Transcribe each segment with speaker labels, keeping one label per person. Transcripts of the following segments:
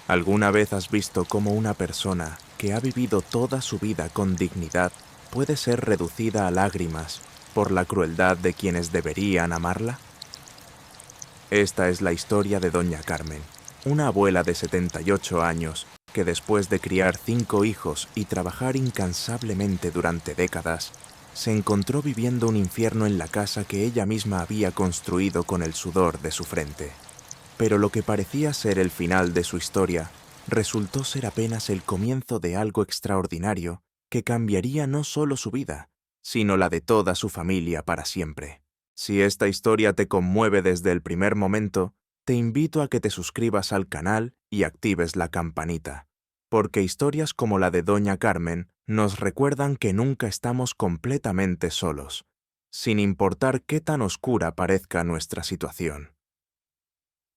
Speaker 1: ¿Alguna vez has visto cómo una persona que ha vivido toda su vida con dignidad puede ser reducida a lágrimas por la crueldad de quienes deberían amarla? Esta es la historia de Doña Carmen, una abuela de 78 años que después de criar 5 hijos y trabajar incansablemente durante décadas, se encontró viviendo un infierno en la casa que ella misma había construido con el sudor de su frente. Pero lo que parecía ser el final de su historia resultó ser apenas el comienzo de algo extraordinario que cambiaría no solo su vida, sino la de toda su familia para siempre. Si esta historia te conmueve desde el primer momento, te invito a que te suscribas al canal y actives la campanita, porque historias como la de Doña Carmen nos recuerdan que nunca estamos completamente solos, sin importar qué tan oscura parezca nuestra situación.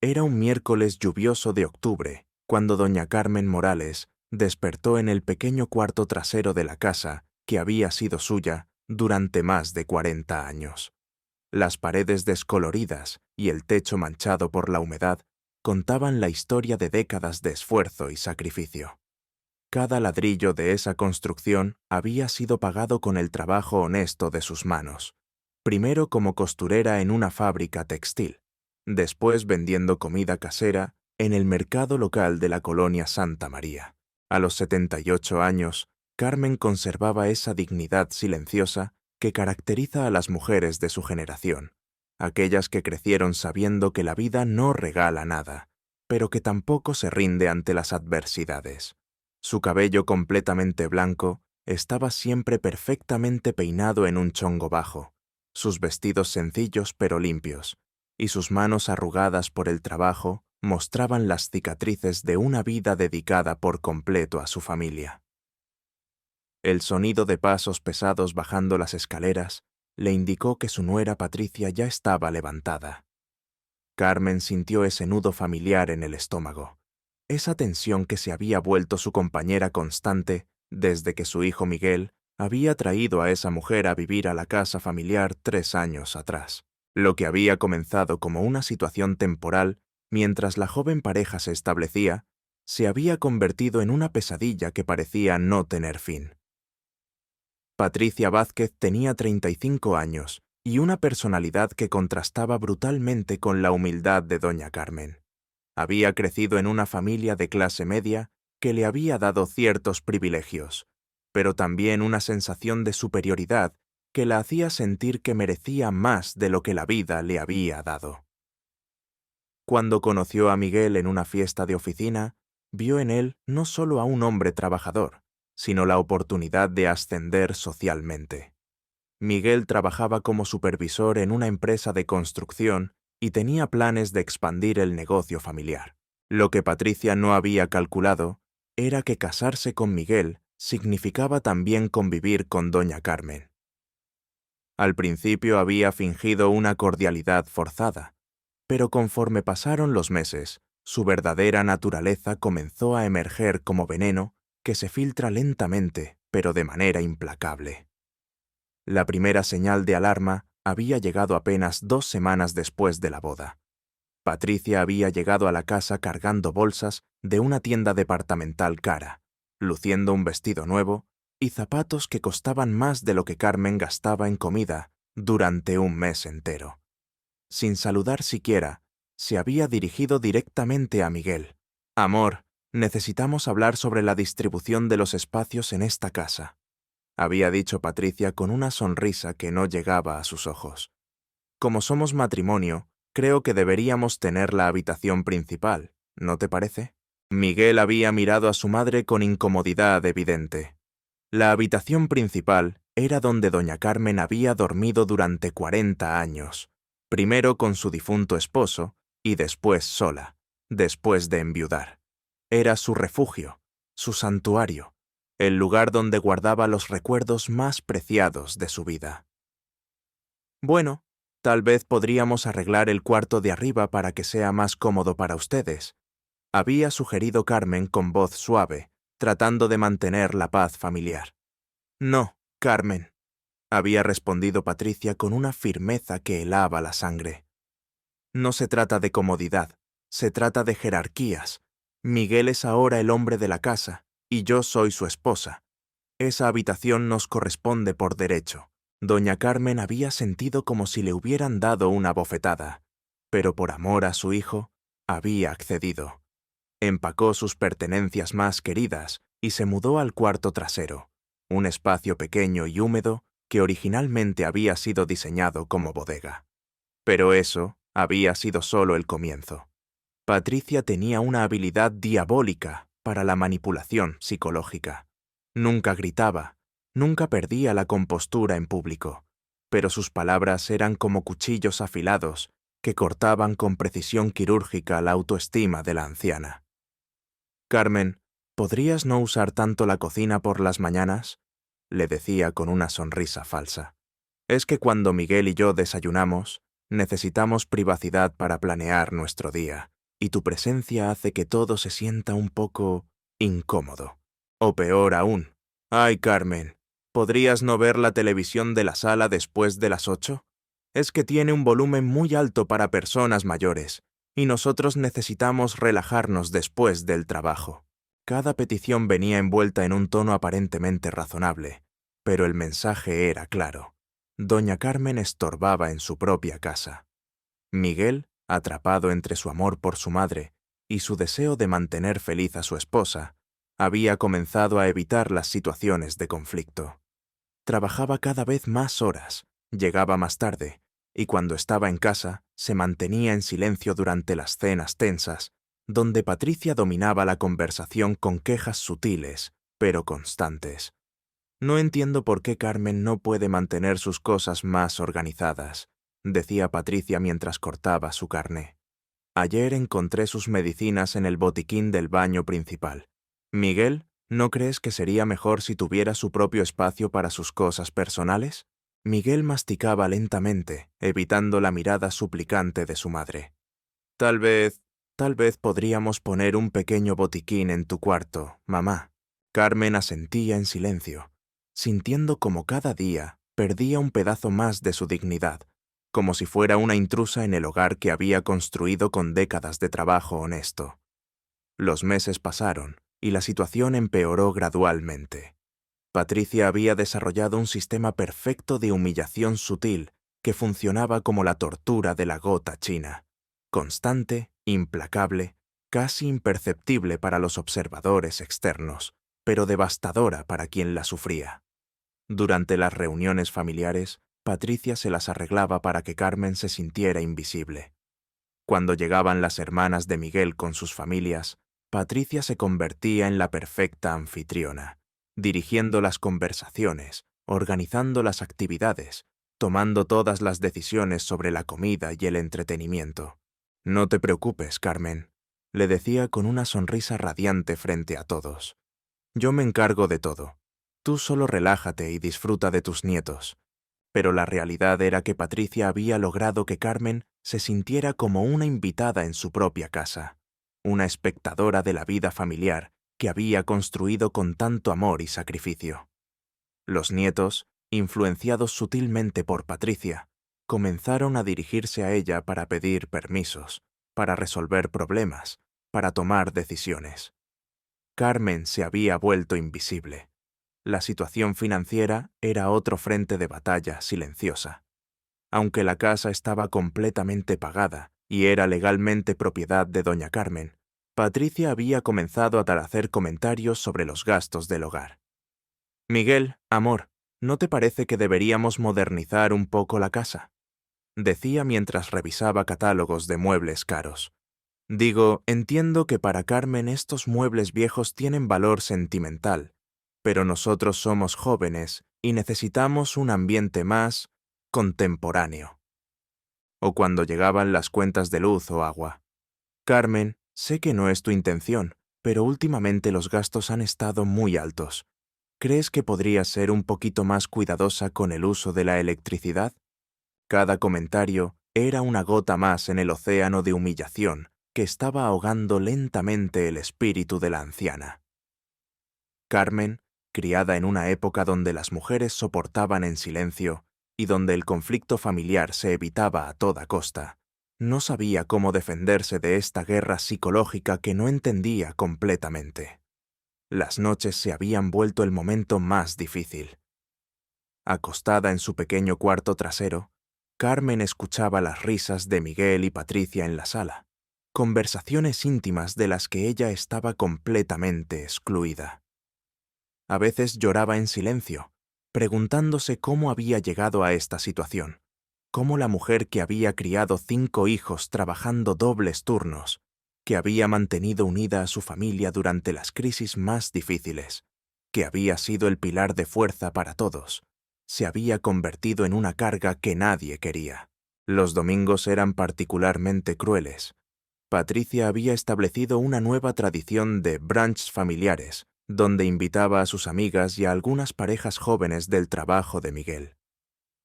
Speaker 1: Era un miércoles lluvioso de octubre, cuando doña Carmen Morales despertó en el pequeño cuarto trasero de la casa que había sido suya durante más de 40 años. Las paredes descoloridas y el techo manchado por la humedad contaban la historia de décadas de esfuerzo y sacrificio. Cada ladrillo de esa construcción había sido pagado con el trabajo honesto de sus manos, primero como costurera en una fábrica textil, después vendiendo comida casera en el mercado local de la colonia Santa María. A los 78 años, Carmen conservaba esa dignidad silenciosa que caracteriza a las mujeres de su generación, aquellas que crecieron sabiendo que la vida no regala nada, pero que tampoco se rinde ante las adversidades. Su cabello completamente blanco estaba siempre perfectamente peinado en un chongo bajo, sus vestidos sencillos pero limpios, y sus manos arrugadas por el trabajo mostraban las cicatrices de una vida dedicada por completo a su familia. El sonido de pasos pesados bajando las escaleras le indicó que su nuera Patricia ya estaba levantada. Carmen sintió ese nudo familiar en el estómago, esa tensión que se había vuelto su compañera constante desde que su hijo Miguel había traído a esa mujer a vivir a la casa familiar 3 años atrás. Lo que había comenzado como una situación temporal mientras la joven pareja se establecía, se había convertido en una pesadilla que parecía no tener fin. Patricia Vázquez tenía 35 años y una personalidad que contrastaba brutalmente con la humildad de doña Carmen. Había crecido en una familia de clase media que le había dado ciertos privilegios, pero también una sensación de superioridad que la hacía sentir que merecía más de lo que la vida le había dado. Cuando conoció a Miguel en una fiesta de oficina, vio en él no solo a un hombre trabajador, sino la oportunidad de ascender socialmente. Miguel trabajaba como supervisor en una empresa de construcción y tenía planes de expandir el negocio familiar. Lo que Patricia no había calculado era que casarse con Miguel significaba también convivir con doña Carmen. Al principio había fingido una cordialidad forzada, pero conforme pasaron los meses, su verdadera naturaleza comenzó a emerger como veneno que se filtra lentamente, pero de manera implacable. La primera señal de alarma había llegado apenas 2 semanas después de la boda. Patricia había llegado a la casa cargando bolsas de una tienda departamental cara, luciendo un vestido nuevo y zapatos que costaban más de lo que Carmen gastaba en comida durante un mes entero. Sin saludar siquiera, se había dirigido directamente a Miguel. «Amor, necesitamos hablar sobre la distribución de los espacios en esta casa», había dicho Patricia con una sonrisa que no llegaba a sus ojos. «Como somos matrimonio, creo que deberíamos tener la habitación principal, ¿no te parece?» Miguel había mirado a su madre con incomodidad evidente. La habitación principal era donde doña Carmen había dormido durante 40 años, primero con su difunto esposo y después sola, después de enviudar. Era su refugio, su santuario, el lugar donde guardaba los recuerdos más preciados de su vida. «Bueno, tal vez podríamos arreglar el cuarto de arriba para que sea más cómodo para ustedes», había sugerido Carmen con voz suave, tratando de mantener la paz familiar. «No, Carmen», había respondido Patricia con una firmeza que helaba la sangre. «No se trata de comodidad, se trata de jerarquías. Miguel es ahora el hombre de la casa, y yo soy su esposa. Esa habitación nos corresponde por derecho. Doña Carmen había sentido como si le hubieran dado una bofetada, pero por amor a su hijo, había accedido. Empacó sus pertenencias más queridas y se mudó al cuarto trasero, un espacio pequeño y húmedo que originalmente había sido diseñado como bodega. Pero eso había sido solo el comienzo. Patricia tenía una habilidad diabólica para la manipulación psicológica. Nunca gritaba, nunca perdía la compostura en público, pero sus palabras eran como cuchillos afilados que cortaban con precisión quirúrgica la autoestima de la anciana. «Carmen, ¿podrías no usar tanto la cocina por las mañanas?», le decía con una sonrisa falsa. «Es que cuando Miguel y yo desayunamos, necesitamos privacidad para planear nuestro día, y tu presencia hace que todo se sienta un poco incómodo. O peor aún, ¡ay, Carmen! ¿Podrías no ver la televisión de la sala después de las 8? Es que tiene un volumen muy alto para personas mayores, y nosotros necesitamos relajarnos después del trabajo». Cada petición venía envuelta en un tono aparentemente razonable, pero el mensaje era claro. Doña Carmen estorbaba en su propia casa. Miguel, atrapado entre su amor por su madre y su deseo de mantener feliz a su esposa, había comenzado a evitar las situaciones de conflicto. Trabajaba cada vez más horas, llegaba más tarde, y cuando estaba en casa, se mantenía en silencio durante las cenas tensas, donde Patricia dominaba la conversación con quejas sutiles, pero constantes. «No entiendo por qué Carmen no puede mantener sus cosas más organizadas», decía Patricia mientras cortaba su carne. «Ayer encontré sus medicinas en el botiquín del baño principal. Miguel, ¿no crees que sería mejor si tuviera su propio espacio para sus cosas personales?». Miguel masticaba lentamente, evitando la mirada suplicante de su madre. Tal vez podríamos poner un pequeño botiquín en tu cuarto, mamá». Carmen asentía en silencio, sintiendo como cada día perdía un pedazo más de su dignidad, como si fuera una intrusa en el hogar que había construido con décadas de trabajo honesto. Los meses pasaron y la situación empeoró gradualmente. Patricia había desarrollado un sistema perfecto de humillación sutil que funcionaba como la tortura de la gota china, constante, implacable, casi imperceptible para los observadores externos, pero devastadora para quien la sufría. Durante las reuniones familiares, Patricia se las arreglaba para que Carmen se sintiera invisible. Cuando llegaban las hermanas de Miguel con sus familias, Patricia se convertía en la perfecta anfitriona, dirigiendo las conversaciones, organizando las actividades, tomando todas las decisiones sobre la comida y el entretenimiento. «No te preocupes, Carmen», le decía con una sonrisa radiante frente a todos. «Yo me encargo de todo. Tú solo relájate y disfruta de tus nietos». Pero la realidad era que Patricia había logrado que Carmen se sintiera como una invitada en su propia casa, una espectadora de la vida familiar que había construido con tanto amor y sacrificio. Los nietos, influenciados sutilmente por Patricia, comenzaron a dirigirse a ella para pedir permisos, para resolver problemas, para tomar decisiones. Carmen se había vuelto invisible. La situación financiera era otro frente de batalla silenciosa. Aunque la casa estaba completamente pagada y era legalmente propiedad de doña Carmen, Patricia había comenzado a hacer comentarios sobre los gastos del hogar. «Miguel, amor, ¿no te parece que deberíamos modernizar un poco la casa?», decía mientras revisaba catálogos de muebles caros. «Digo, entiendo que para Carmen estos muebles viejos tienen valor sentimental, pero nosotros somos jóvenes y necesitamos un ambiente más contemporáneo». O cuando llegaban las cuentas de luz o agua. «Carmen, sé que no es tu intención, pero últimamente los gastos han estado muy altos. ¿Crees que podrías ser un poquito más cuidadosa con el uso de la electricidad?». Cada comentario era una gota más en el océano de humillación que estaba ahogando lentamente el espíritu de la anciana. Carmen, criada en una época donde las mujeres soportaban en silencio y donde el conflicto familiar se evitaba a toda costa, No sabía cómo defenderse de esta guerra psicológica que no entendía completamente. Las noches se habían vuelto el momento más difícil. Acostada en su pequeño cuarto trasero, Carmen escuchaba las risas de Miguel y Patricia en la sala, conversaciones íntimas de las que ella estaba completamente excluida. A veces lloraba en silencio, preguntándose cómo había llegado a esta situación, cómo la mujer que había criado 5 hijos trabajando dobles turnos, que había mantenido unida a su familia durante las crisis más difíciles, que había sido el pilar de fuerza para todos, se había convertido en una carga que nadie quería. Los domingos eran particularmente crueles. Patricia había establecido una nueva tradición de brunchs familiares, donde invitaba a sus amigas y a algunas parejas jóvenes del trabajo de Miguel.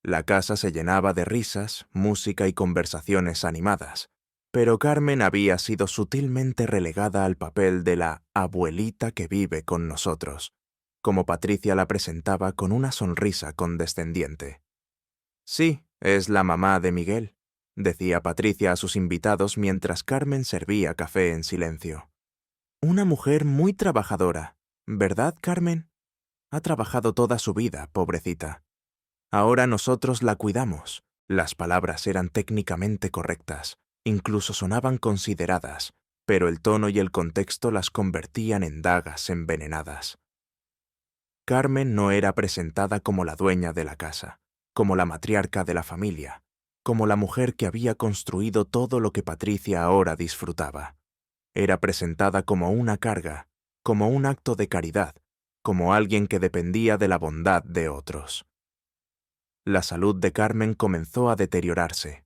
Speaker 1: La casa se llenaba de risas, música y conversaciones animadas, pero Carmen había sido sutilmente relegada al papel de la abuelita que vive con nosotros, como Patricia la presentaba con una sonrisa condescendiente. «Sí, es la mamá de Miguel», decía Patricia a sus invitados mientras Carmen servía café en silencio. «Una mujer muy trabajadora, ¿verdad, Carmen? Ha trabajado toda su vida, pobrecita. Ahora nosotros la cuidamos». Las palabras eran técnicamente correctas, incluso sonaban consideradas, pero el tono y el contexto las convertían en dagas envenenadas. Carmen no era presentada como la dueña de la casa, como la matriarca de la familia, como la mujer que había construido todo lo que Patricia ahora disfrutaba. Era presentada como una carga, como un acto de caridad, como alguien que dependía de la bondad de otros. La salud de Carmen comenzó a deteriorarse.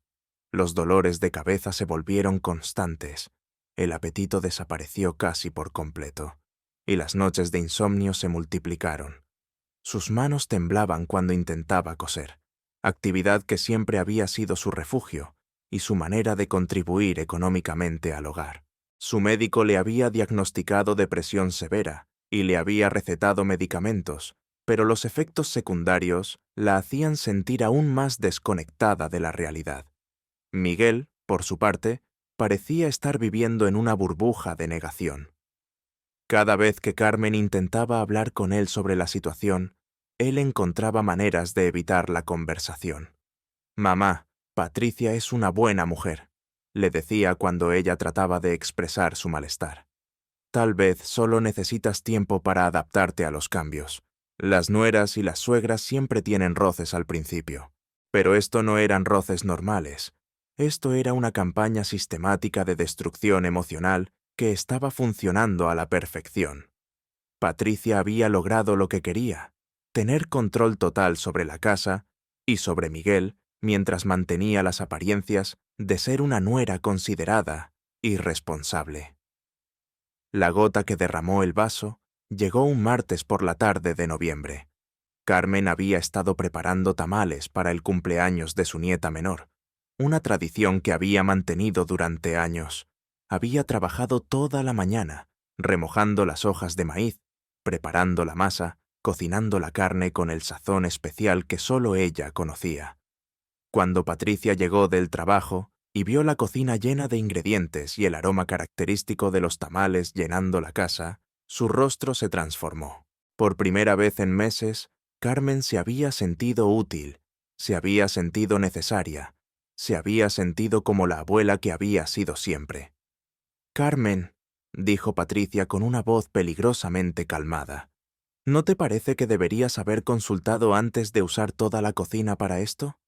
Speaker 1: Los dolores de cabeza se volvieron constantes, el apetito desapareció casi por completo, y las noches de insomnio se multiplicaron. Sus manos temblaban cuando intentaba coser, actividad que siempre había sido su refugio y su manera de contribuir económicamente al hogar. Su médico le había diagnosticado depresión severa y le había recetado medicamentos, pero los efectos secundarios la hacían sentir aún más desconectada de la realidad. Miguel, por su parte, parecía estar viviendo en una burbuja de negación. Cada vez que Carmen intentaba hablar con él sobre la situación, él encontraba maneras de evitar la conversación. «Mamá, Patricia es una buena mujer», le decía cuando ella trataba de expresar su malestar. «Tal vez solo necesitas tiempo para adaptarte a los cambios. Las nueras y las suegras siempre tienen roces al principio. Pero esto no eran roces normales. Esto era una campaña sistemática de destrucción emocional que estaba funcionando a la perfección. Patricia había logrado lo que quería, tener control total sobre la casa y sobre Miguel mientras mantenía las apariencias de ser una nuera considerada y responsable. La gota que derramó el vaso llegó un martes por la tarde de noviembre. Carmen había estado preparando tamales para el cumpleaños de su nieta menor, una tradición que había mantenido durante años. Había trabajado toda la mañana, remojando las hojas de maíz, preparando la masa, cocinando la carne con el sazón especial que solo ella conocía. Cuando Patricia llegó del trabajo y vio la cocina llena de ingredientes y el aroma característico de los tamales llenando la casa, su rostro se transformó. Por primera vez en meses, Carmen se había sentido útil, se había sentido necesaria, se había sentido como la abuela que había sido siempre. «Carmen», dijo Patricia con una voz peligrosamente calmada, «¿no te parece que deberías haber consultado antes de usar toda la cocina para esto?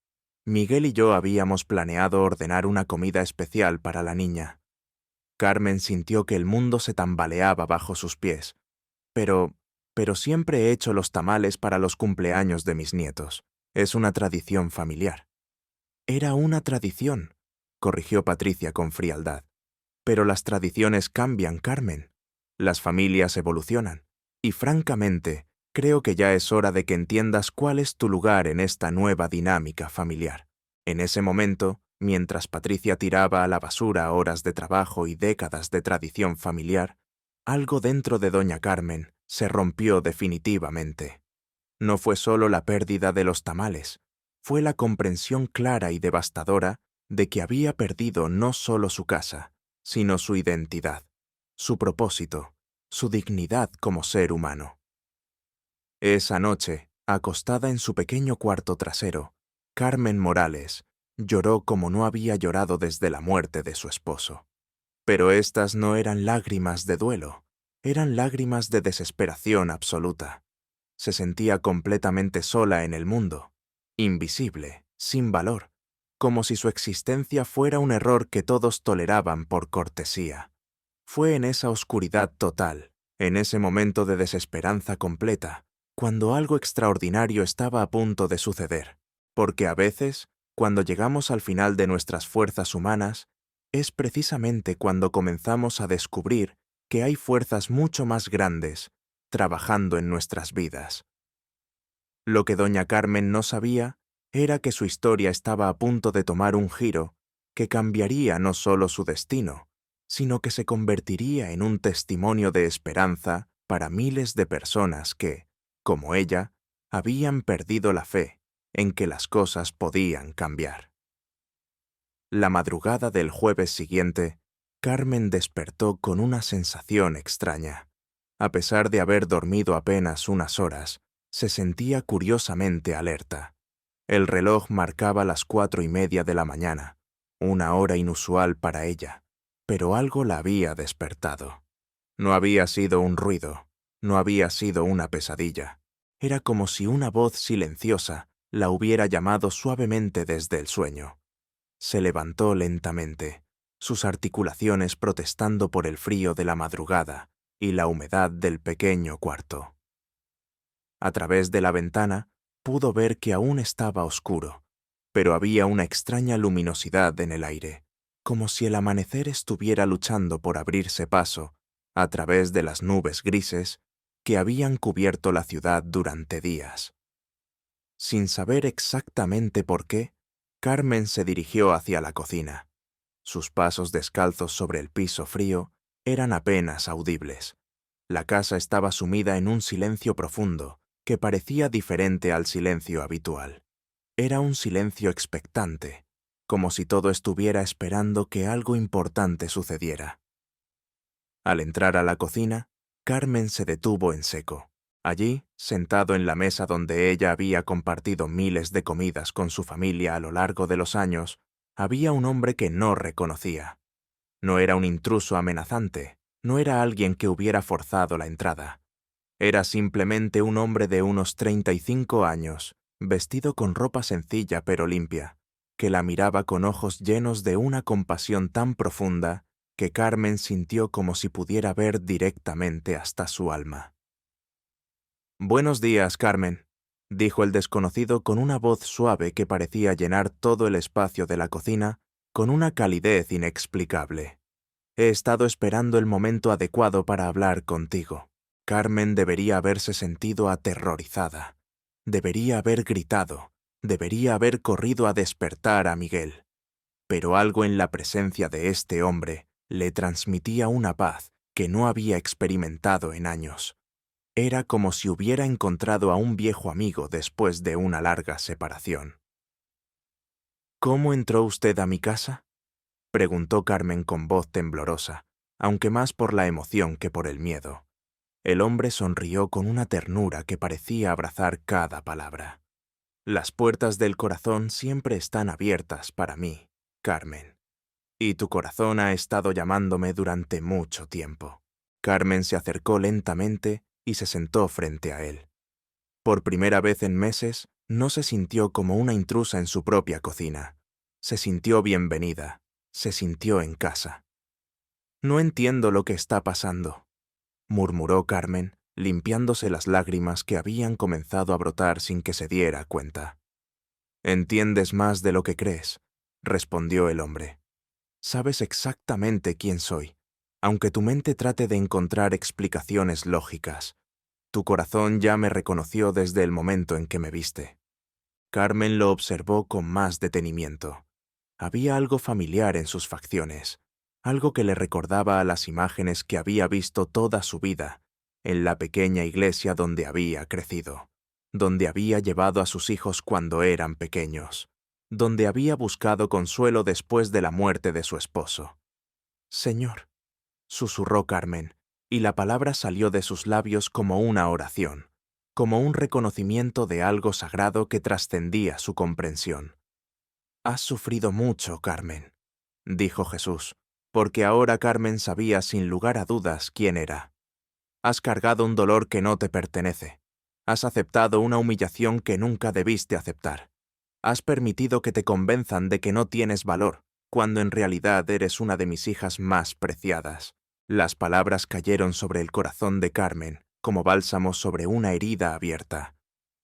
Speaker 1: Miguel y yo habíamos planeado ordenar una comida especial para la niña». Carmen sintió que el mundo se tambaleaba bajo sus pies. Pero siempre he hecho los tamales para los cumpleaños de mis nietos. Es una tradición familiar». «Era una tradición», corrigió Patricia con frialdad. «Pero las tradiciones cambian, Carmen. Las familias evolucionan. Y francamente, creo que ya es hora de que entiendas cuál es tu lugar en esta nueva dinámica familiar». En ese momento, mientras Patricia tiraba a la basura horas de trabajo y décadas de tradición familiar, algo dentro de doña Carmen se rompió definitivamente. No fue solo la pérdida de los tamales, fue la comprensión clara y devastadora de que había perdido no solo su casa, sino su identidad, su propósito, su dignidad como ser humano. Esa noche, acostada en su pequeño cuarto trasero, Carmen Morales lloró como no había llorado desde la muerte de su esposo. Pero estas no eran lágrimas de duelo, eran lágrimas de desesperación absoluta. Se sentía completamente sola en el mundo, invisible, sin valor, como si su existencia fuera un error que todos toleraban por cortesía. Fue en esa oscuridad total, en ese momento de desesperanza completa, cuando algo extraordinario estaba a punto de suceder, porque a veces, cuando llegamos al final de nuestras fuerzas humanas, es precisamente cuando comenzamos a descubrir que hay fuerzas mucho más grandes trabajando en nuestras vidas. Lo que doña Carmen no sabía era que su historia estaba a punto de tomar un giro que cambiaría no solo su destino, sino que se convertiría en un testimonio de esperanza para miles de personas que, como ella, habían perdido la fe en que las cosas podían cambiar. La madrugada del jueves siguiente, Carmen despertó con una sensación extraña. A pesar de haber dormido apenas unas horas, se sentía curiosamente alerta. El reloj marcaba las 4:30 de la mañana, una hora inusual para ella, pero algo la había despertado. No había sido un ruido, no había sido una pesadilla. Era como si una voz silenciosa la hubiera llamado suavemente desde el sueño. Se levantó lentamente, sus articulaciones protestando por el frío de la madrugada y la humedad del pequeño cuarto. A través de la ventana pudo ver que aún estaba oscuro, pero había una extraña luminosidad en el aire, como si el amanecer estuviera luchando por abrirse paso a través de las nubes grises que habían cubierto la ciudad durante días. Sin saber exactamente por qué, Carmen se dirigió hacia la cocina. Sus pasos descalzos sobre el piso frío eran apenas audibles. La casa estaba sumida en un silencio profundo que parecía diferente al silencio habitual. Era un silencio expectante, como si todo estuviera esperando que algo importante sucediera. Al entrar a la cocina, Carmen se detuvo en seco. Allí, sentado en la mesa donde ella había compartido miles de comidas con su familia a lo largo de los años, había un hombre que no reconocía. No era un intruso amenazante, no era alguien que hubiera forzado la entrada. Era simplemente un hombre de unos 35 años, vestido con ropa sencilla pero limpia, que la miraba con ojos llenos de una compasión tan profunda que Carmen sintió como si pudiera ver directamente hasta su alma. «Buenos días, Carmen», dijo el desconocido con una voz suave que parecía llenar todo el espacio de la cocina con una calidez inexplicable. «He estado esperando el momento adecuado para hablar contigo». Carmen debería haberse sentido aterrorizada. Debería haber gritado. Debería haber corrido a despertar a Miguel. Pero algo en la presencia de este hombre le transmitía una paz que no había experimentado en años. Era como si hubiera encontrado a un viejo amigo después de una larga separación. «¿Cómo entró usted a mi casa?», preguntó Carmen con voz temblorosa, aunque más por la emoción que por el miedo. El hombre sonrió con una ternura que parecía abrazar cada palabra. «Las puertas del corazón siempre están abiertas para mí, Carmen. Y tu corazón ha estado llamándome durante mucho tiempo». Carmen se acercó lentamente y se sentó frente a él. Por primera vez en meses, no se sintió como una intrusa en su propia cocina. Se sintió bienvenida, se sintió en casa. «No entiendo lo que está pasando», murmuró Carmen, limpiándose las lágrimas que habían comenzado a brotar sin que se diera cuenta. «Entiendes más de lo que crees», respondió el hombre. «Sabes exactamente quién soy, aunque tu mente trate de encontrar explicaciones lógicas. Tu corazón ya me reconoció desde el momento en que me viste». Carmen lo observó con más detenimiento. Había algo familiar en sus facciones, algo que le recordaba a las imágenes que había visto toda su vida, en la pequeña iglesia donde había crecido, donde había llevado a sus hijos cuando eran pequeños, donde había buscado consuelo después de la muerte de su esposo. «Señor», susurró Carmen, y la palabra salió de sus labios como una oración, como un reconocimiento de algo sagrado que trascendía su comprensión. «Has sufrido mucho, Carmen», dijo Jesús, porque ahora Carmen sabía sin lugar a dudas quién era. «Has cargado un dolor que no te pertenece. Has aceptado una humillación que nunca debiste aceptar. Has permitido que te convenzan de que no tienes valor, cuando en realidad eres una de mis hijas más preciadas». Las palabras cayeron sobre el corazón de Carmen, como bálsamo sobre una herida abierta.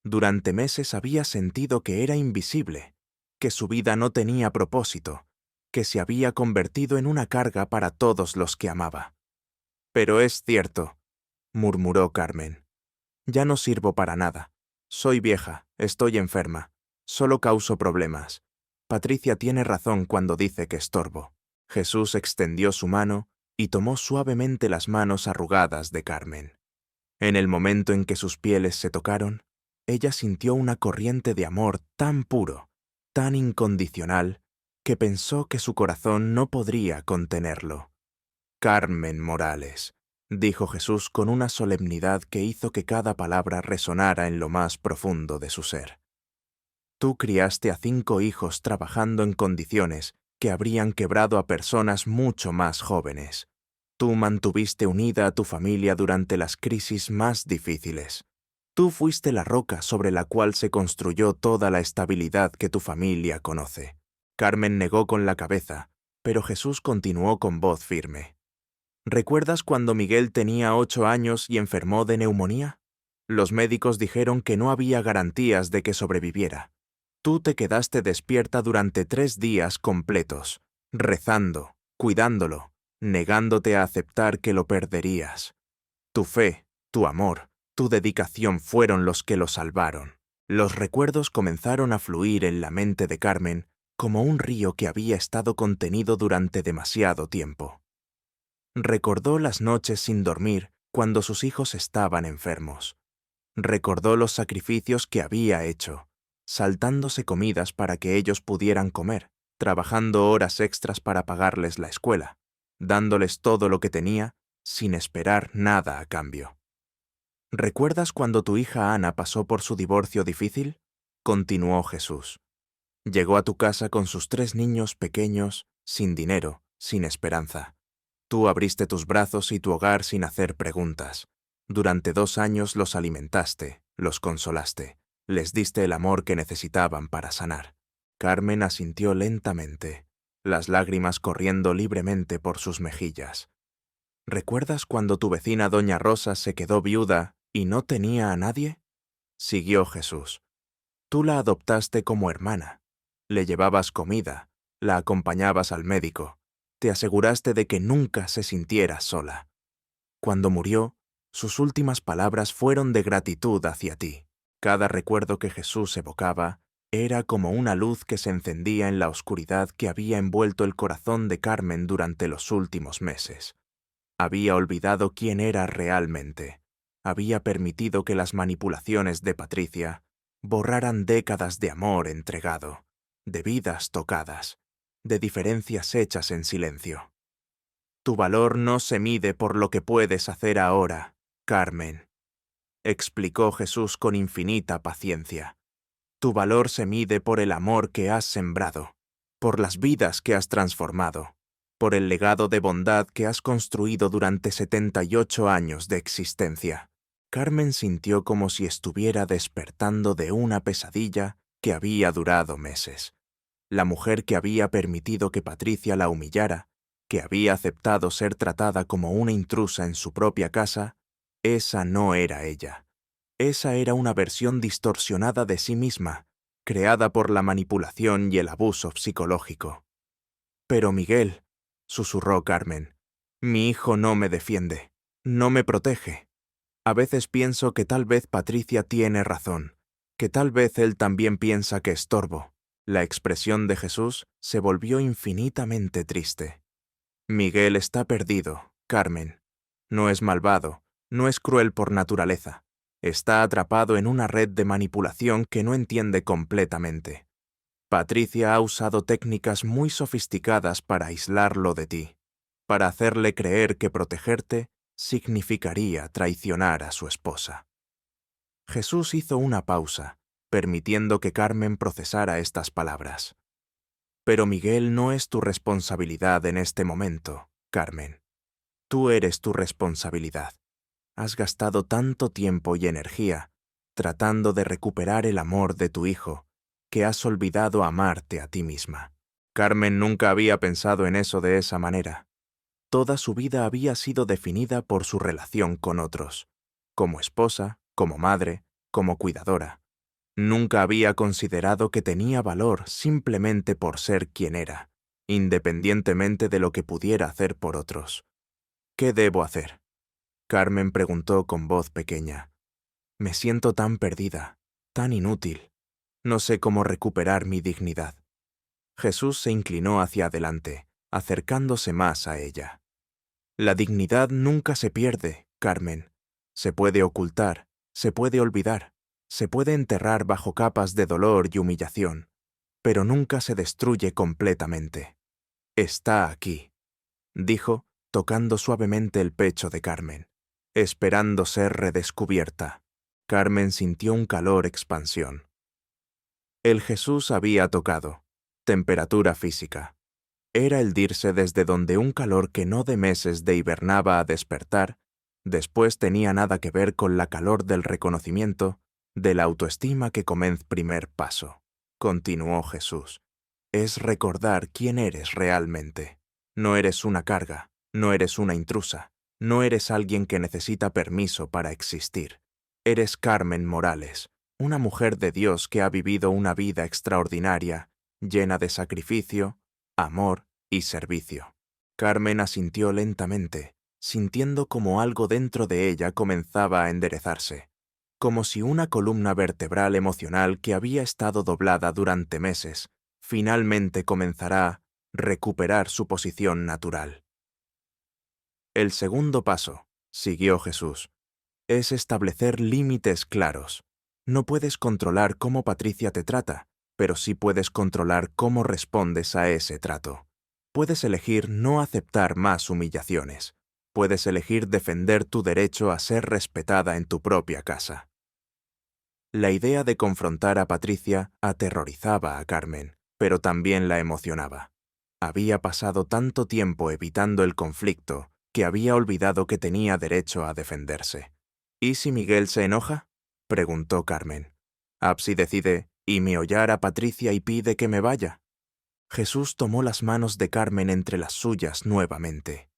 Speaker 1: Durante meses había sentido que era invisible, que su vida no tenía propósito, que se había convertido en una carga para todos los que amaba. «Pero es cierto», murmuró Carmen. «Ya no sirvo para nada. Soy vieja, estoy enferma, solo causo problemas. Patricia tiene razón cuando dice que estorbo». Jesús extendió su mano y tomó suavemente las manos arrugadas de Carmen. En el momento en que sus pieles se tocaron, ella sintió una corriente de amor tan puro, tan incondicional, que pensó que su corazón no podría contenerlo. «Carmen Morales», dijo Jesús con una solemnidad que hizo que cada palabra resonara en lo más profundo de su ser. «Tú criaste a 5 hijos trabajando en condiciones que habrían quebrado a personas mucho más jóvenes. Tú mantuviste unida a tu familia durante las crisis más difíciles. Tú fuiste la roca sobre la cual se construyó toda la estabilidad que tu familia conoce». Carmen negó con la cabeza, pero Jesús continuó con voz firme. «¿Recuerdas cuando Miguel tenía 8 años y enfermó de neumonía? Los médicos dijeron que no había garantías de que sobreviviera. Tú te quedaste despierta durante 3 días completos, rezando, cuidándolo, negándote a aceptar que lo perderías. Tu fe, tu amor, tu dedicación fueron los que lo salvaron». Los recuerdos comenzaron a fluir en la mente de Carmen como un río que había estado contenido durante demasiado tiempo. Recordó las noches sin dormir cuando sus hijos estaban enfermos. Recordó los sacrificios que había hecho, saltándose comidas para que ellos pudieran comer, trabajando horas extras para pagarles la escuela, dándoles todo lo que tenía, sin esperar nada a cambio. «¿Recuerdas cuando tu hija Ana pasó por su divorcio difícil?», continuó Jesús. «Llegó a tu casa con sus 3 niños pequeños, sin dinero, sin esperanza. Tú abriste tus brazos y tu hogar sin hacer preguntas. Durante 2 años los alimentaste, los consolaste, les diste el amor que necesitaban para sanar». Carmen asintió lentamente, las lágrimas corriendo libremente por sus mejillas. «¿Recuerdas cuando tu vecina Doña Rosa se quedó viuda y no tenía a nadie?», siguió Jesús. «Tú la adoptaste como hermana. Le llevabas comida, la acompañabas al médico, te aseguraste de que nunca se sintiera sola. Cuando murió, sus últimas palabras fueron de gratitud hacia ti». Cada recuerdo que Jesús evocaba era como una luz que se encendía en la oscuridad que había envuelto el corazón de Carmen durante los últimos meses. Había olvidado quién era realmente. Había permitido que las manipulaciones de Patricia borraran décadas de amor entregado, de vidas tocadas, de diferencias hechas en silencio. «Tu valor no se mide por lo que puedes hacer ahora, Carmen», explicó Jesús con infinita paciencia. «Tu valor se mide por el amor que has sembrado, por las vidas que has transformado, por el legado de bondad que has construido durante 78 años de existencia». Carmen sintió como si estuviera despertando de una pesadilla que había durado meses. La mujer que había permitido que Patricia la humillara, que había aceptado ser tratada como una intrusa en su propia casa, esa no era ella. Esa era una versión distorsionada de sí misma, creada por la manipulación y el abuso psicológico. «Pero Miguel», susurró Carmen, «mi hijo no me defiende, no me protege. A veces pienso que tal vez Patricia tiene razón, que tal vez él también piensa que estorbo». La expresión de Jesús se volvió infinitamente triste. «Miguel está perdido, Carmen. No es malvado, no es cruel por naturaleza. Está atrapado en una red de manipulación que no entiende completamente. Patricia ha usado técnicas muy sofisticadas para aislarlo de ti, para hacerle creer que protegerte significaría traicionar a su esposa. Jesús hizo una pausa, permitiendo que Carmen procesara estas palabras. Pero Miguel no es tu responsabilidad en este momento, Carmen. Tú eres tu responsabilidad. Has gastado tanto tiempo y energía tratando de recuperar el amor de tu hijo, que has olvidado amarte a ti misma. Carmen nunca había pensado en eso de esa manera. Toda su vida había sido definida por su relación con otros, como esposa, como madre, como cuidadora. Nunca había considerado que tenía valor simplemente por ser quien era, independientemente de lo que pudiera hacer por otros. ¿Qué debo hacer? Carmen preguntó con voz pequeña. Me siento tan perdida, tan inútil. No sé cómo recuperar mi dignidad. Jesús se inclinó hacia adelante, acercándose más a ella. La dignidad nunca se pierde, Carmen. Se puede ocultar, se puede olvidar, se puede enterrar bajo capas de dolor y humillación, pero nunca se destruye completamente. Está aquí, dijo, tocando suavemente el pecho de Carmen, esperando ser redescubierta. Carmen sintió un calor expansión. El Jesús había tocado. Temperatura física. Era el dirse desde donde un calor que no de meses de hibernaba a despertar, después tenía nada que ver con la calor del reconocimiento, de la autoestima que comenzó primer paso. Continuó Jesús. Es recordar quién eres realmente. No eres una carga, no eres una intrusa, no eres alguien que necesita permiso para existir. Eres Carmen Morales, una mujer de Dios que ha vivido una vida extraordinaria, llena de sacrificio, amor y servicio. Carmen asintió lentamente, sintiendo como algo dentro de ella comenzaba a enderezarse, como si una columna vertebral emocional que había estado doblada durante meses, finalmente comenzará a recuperar su posición natural. El segundo paso, siguió Jesús, es establecer límites claros. No puedes controlar cómo Patricia te trata, pero sí puedes controlar cómo respondes a ese trato. Puedes elegir no aceptar más humillaciones. Puedes elegir defender tu derecho a ser respetada en tu propia casa. La idea de confrontar a Patricia aterrorizaba a Carmen, pero también la emocionaba. Había pasado tanto tiempo evitando el conflicto que había olvidado que tenía derecho a defenderse. ¿Y si Miguel se enoja?, preguntó Carmen. Si decide, y me hollar a Patricia y pide que me vaya. Jesús tomó las manos de Carmen entre las suyas nuevamente.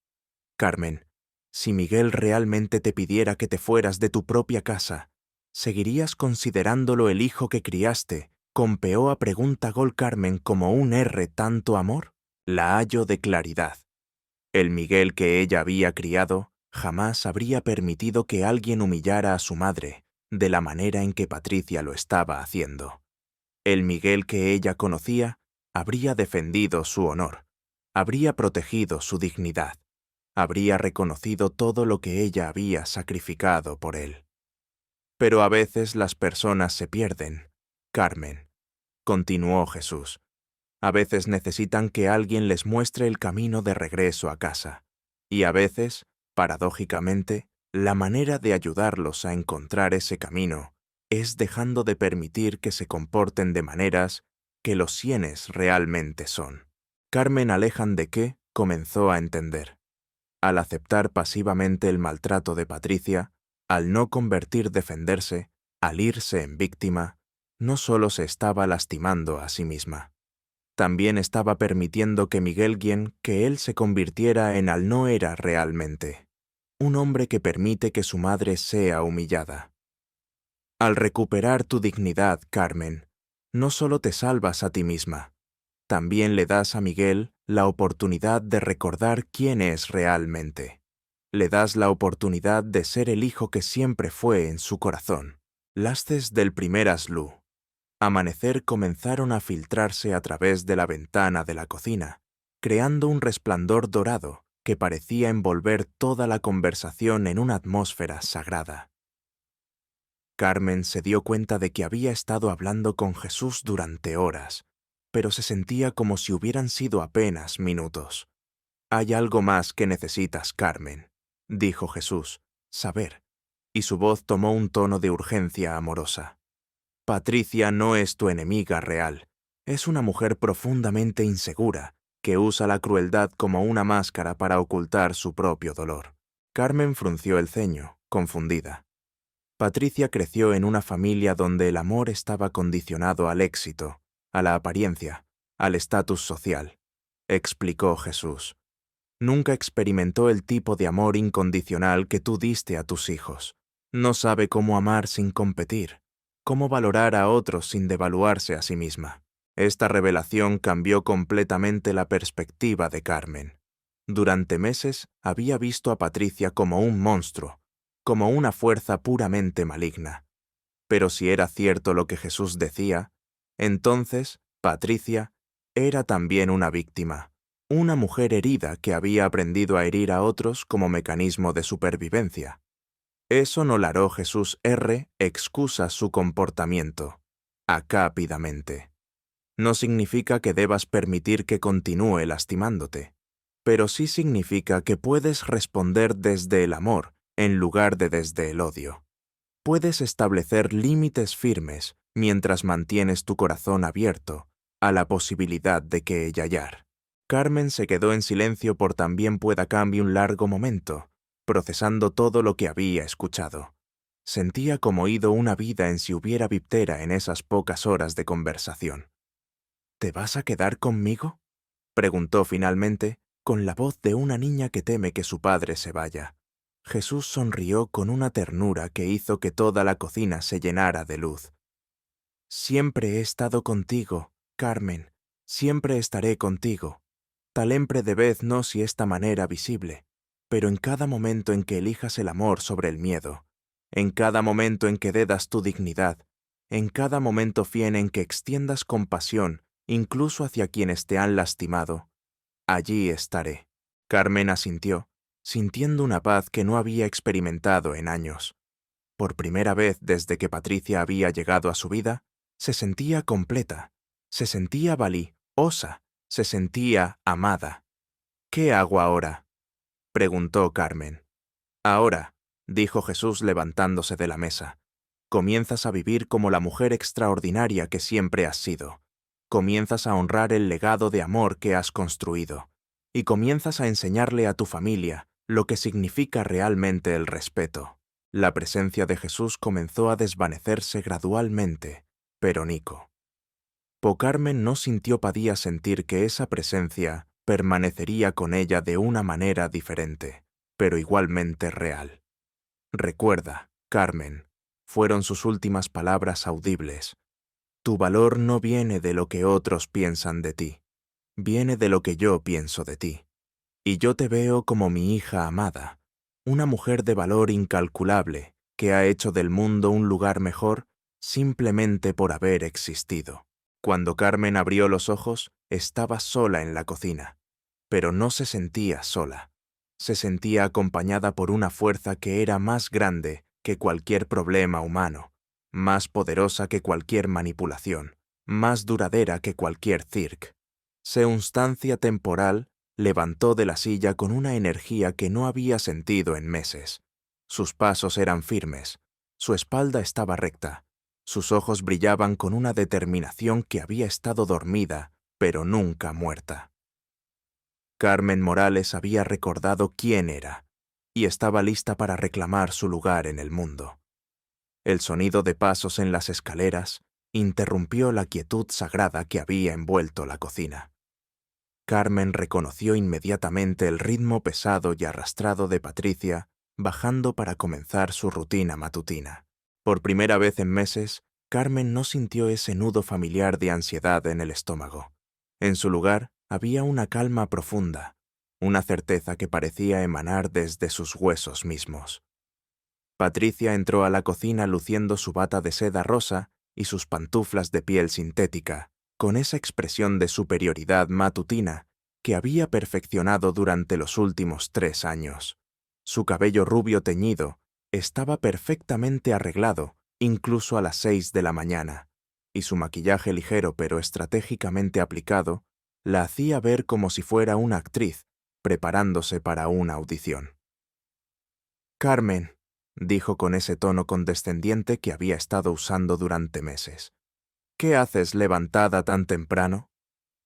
Speaker 1: Carmen, si Miguel realmente te pidiera que te fueras de tu propia casa, ¿seguirías considerándolo el hijo que criaste? Compeó a pregunta gol Carmen como un R tanto amor. La hallo de claridad. El Miguel que ella había criado jamás habría permitido que alguien humillara a su madre de la manera en que Patricia lo estaba haciendo. El Miguel que ella conocía habría defendido su honor, habría protegido su dignidad, habría reconocido todo lo que ella había sacrificado por él. Pero a veces las personas se pierden, Carmen, continuó Jesús. A veces necesitan que alguien les muestre el camino de regreso a casa, y a veces, paradójicamente, la manera de ayudarlos a encontrar ese camino es dejando de permitir que se comporten de maneras que los quienes realmente son. Carmen Alejan de qué comenzó a entender. Al aceptar pasivamente el maltrato de Patricia, al no convertir defenderse, al irse en víctima, no solo se estaba lastimando a sí misma. También estaba permitiendo que Miguel Guien, que él se convirtiera en al no era realmente. Un hombre que permite que su madre sea humillada. Al recuperar tu dignidad, Carmen, no solo te salvas a ti misma, también le das a Miguel la oportunidad de recordar quién es realmente. Le das la oportunidad de ser el hijo que siempre fue en su corazón. Lastes del primer Aslu. Amanecer comenzaron a filtrarse a través de la ventana de la cocina, creando un resplandor dorado que parecía envolver toda la conversación en una atmósfera sagrada. Carmen se dio cuenta de que había estado hablando con Jesús durante horas, pero se sentía como si hubieran sido apenas minutos. «Hay algo más que necesitas, Carmen», dijo Jesús, «saber», y su voz tomó un tono de urgencia amorosa. «Patricia no es tu enemiga real. Es una mujer profundamente insegura, que usa la crueldad como una máscara para ocultar su propio dolor». Carmen frunció el ceño, confundida. Patricia creció en una familia donde el amor estaba condicionado al éxito, a la apariencia, al estatus social, explicó Jesús. Nunca experimentó el tipo de amor incondicional que tú diste a tus hijos. No sabe cómo amar sin competir, cómo valorar a otros sin devaluarse a sí misma. Esta revelación cambió completamente la perspectiva de Carmen. Durante meses había visto a Patricia como un monstruo, como una fuerza puramente maligna. Pero si era cierto lo que Jesús decía, entonces Patricia era también una víctima, una mujer herida que había aprendido a herir a otros como mecanismo de supervivencia. Eso no laró Jesús excusa su comportamiento, acápidamente. No significa que debas permitir que continúe lastimándote, pero sí significa que puedes responder desde el amor en lugar de desde el odio. Puedes establecer límites firmes mientras mantienes tu corazón abierto a la posibilidad de que ella hallar. Carmen se quedó en silencio por también pueda cambie un largo momento, procesando todo lo que había escuchado. Sentía como ido una vida en si hubiera viptera en esas pocas horas de conversación. «¿Te vas a quedar conmigo?», preguntó finalmente, con la voz de una niña que teme que su padre se vaya. Jesús sonrió con una ternura que hizo que toda la cocina se llenara de luz. «Siempre he estado contigo, Carmen, siempre estaré contigo. Talempre de vez no si esta manera visible, pero en cada momento en que elijas el amor sobre el miedo, en cada momento en que dedas tu dignidad, en cada momento fiel en que extiendas compasión incluso hacia quienes te han lastimado, allí estaré». Carmen asintió, sintiendo una paz que no había experimentado en años. Por primera vez desde que Patricia había llegado a su vida, se sentía completa, se sentía valiosa, se sentía amada. «¿Qué hago ahora?», preguntó Carmen. «Ahora», dijo Jesús levantándose de la mesa, «comienzas a vivir como la mujer extraordinaria que siempre has sido. Comienzas a honrar el legado de amor que has construido. Y comienzas a enseñarle a tu familia lo que significa realmente el respeto». La presencia de Jesús comenzó a desvanecerse gradualmente, pero Nico. Carmen no sintió podía sentir que esa presencia permanecería con ella de una manera diferente, pero igualmente real. «Recuerda, Carmen», fueron sus últimas palabras audibles, «tu valor no viene de lo que otros piensan de ti, viene de lo que yo pienso de ti. Y yo te veo como mi hija amada, una mujer de valor incalculable que ha hecho del mundo un lugar mejor simplemente por haber existido». Cuando Carmen abrió los ojos, estaba sola en la cocina, pero no se sentía sola. Se sentía acompañada por una fuerza que era más grande que cualquier problema humano, más poderosa que cualquier manipulación, más duradera que cualquier circo. Circunstancia temporal levantó de la silla con una energía que no había sentido en meses. Sus pasos eran firmes, su espalda estaba recta, sus ojos brillaban con una determinación que había estado dormida, pero nunca muerta. Carmen Morales había recordado quién era, y estaba lista para reclamar su lugar en el mundo. El sonido de pasos en las escaleras interrumpió la quietud sagrada que había envuelto la cocina. Carmen reconoció inmediatamente el ritmo pesado y arrastrado de Patricia bajando para comenzar su rutina matutina. Por primera vez en meses, Carmen no sintió ese nudo familiar de ansiedad en el estómago. En su lugar había una calma profunda, una certeza que parecía emanar desde sus huesos mismos. Patricia entró a la cocina luciendo su bata de seda rosa y sus pantuflas de piel sintética, con esa expresión de superioridad matutina que había perfeccionado durante los últimos 3 años. Su cabello rubio teñido estaba perfectamente arreglado, incluso a las 6 de la mañana. y su maquillaje ligero pero estratégicamente aplicado la hacía ver como si fuera una actriz preparándose para una audición. «Carmen», dijo con ese tono condescendiente que había estado usando durante meses, «¿qué haces levantada tan temprano?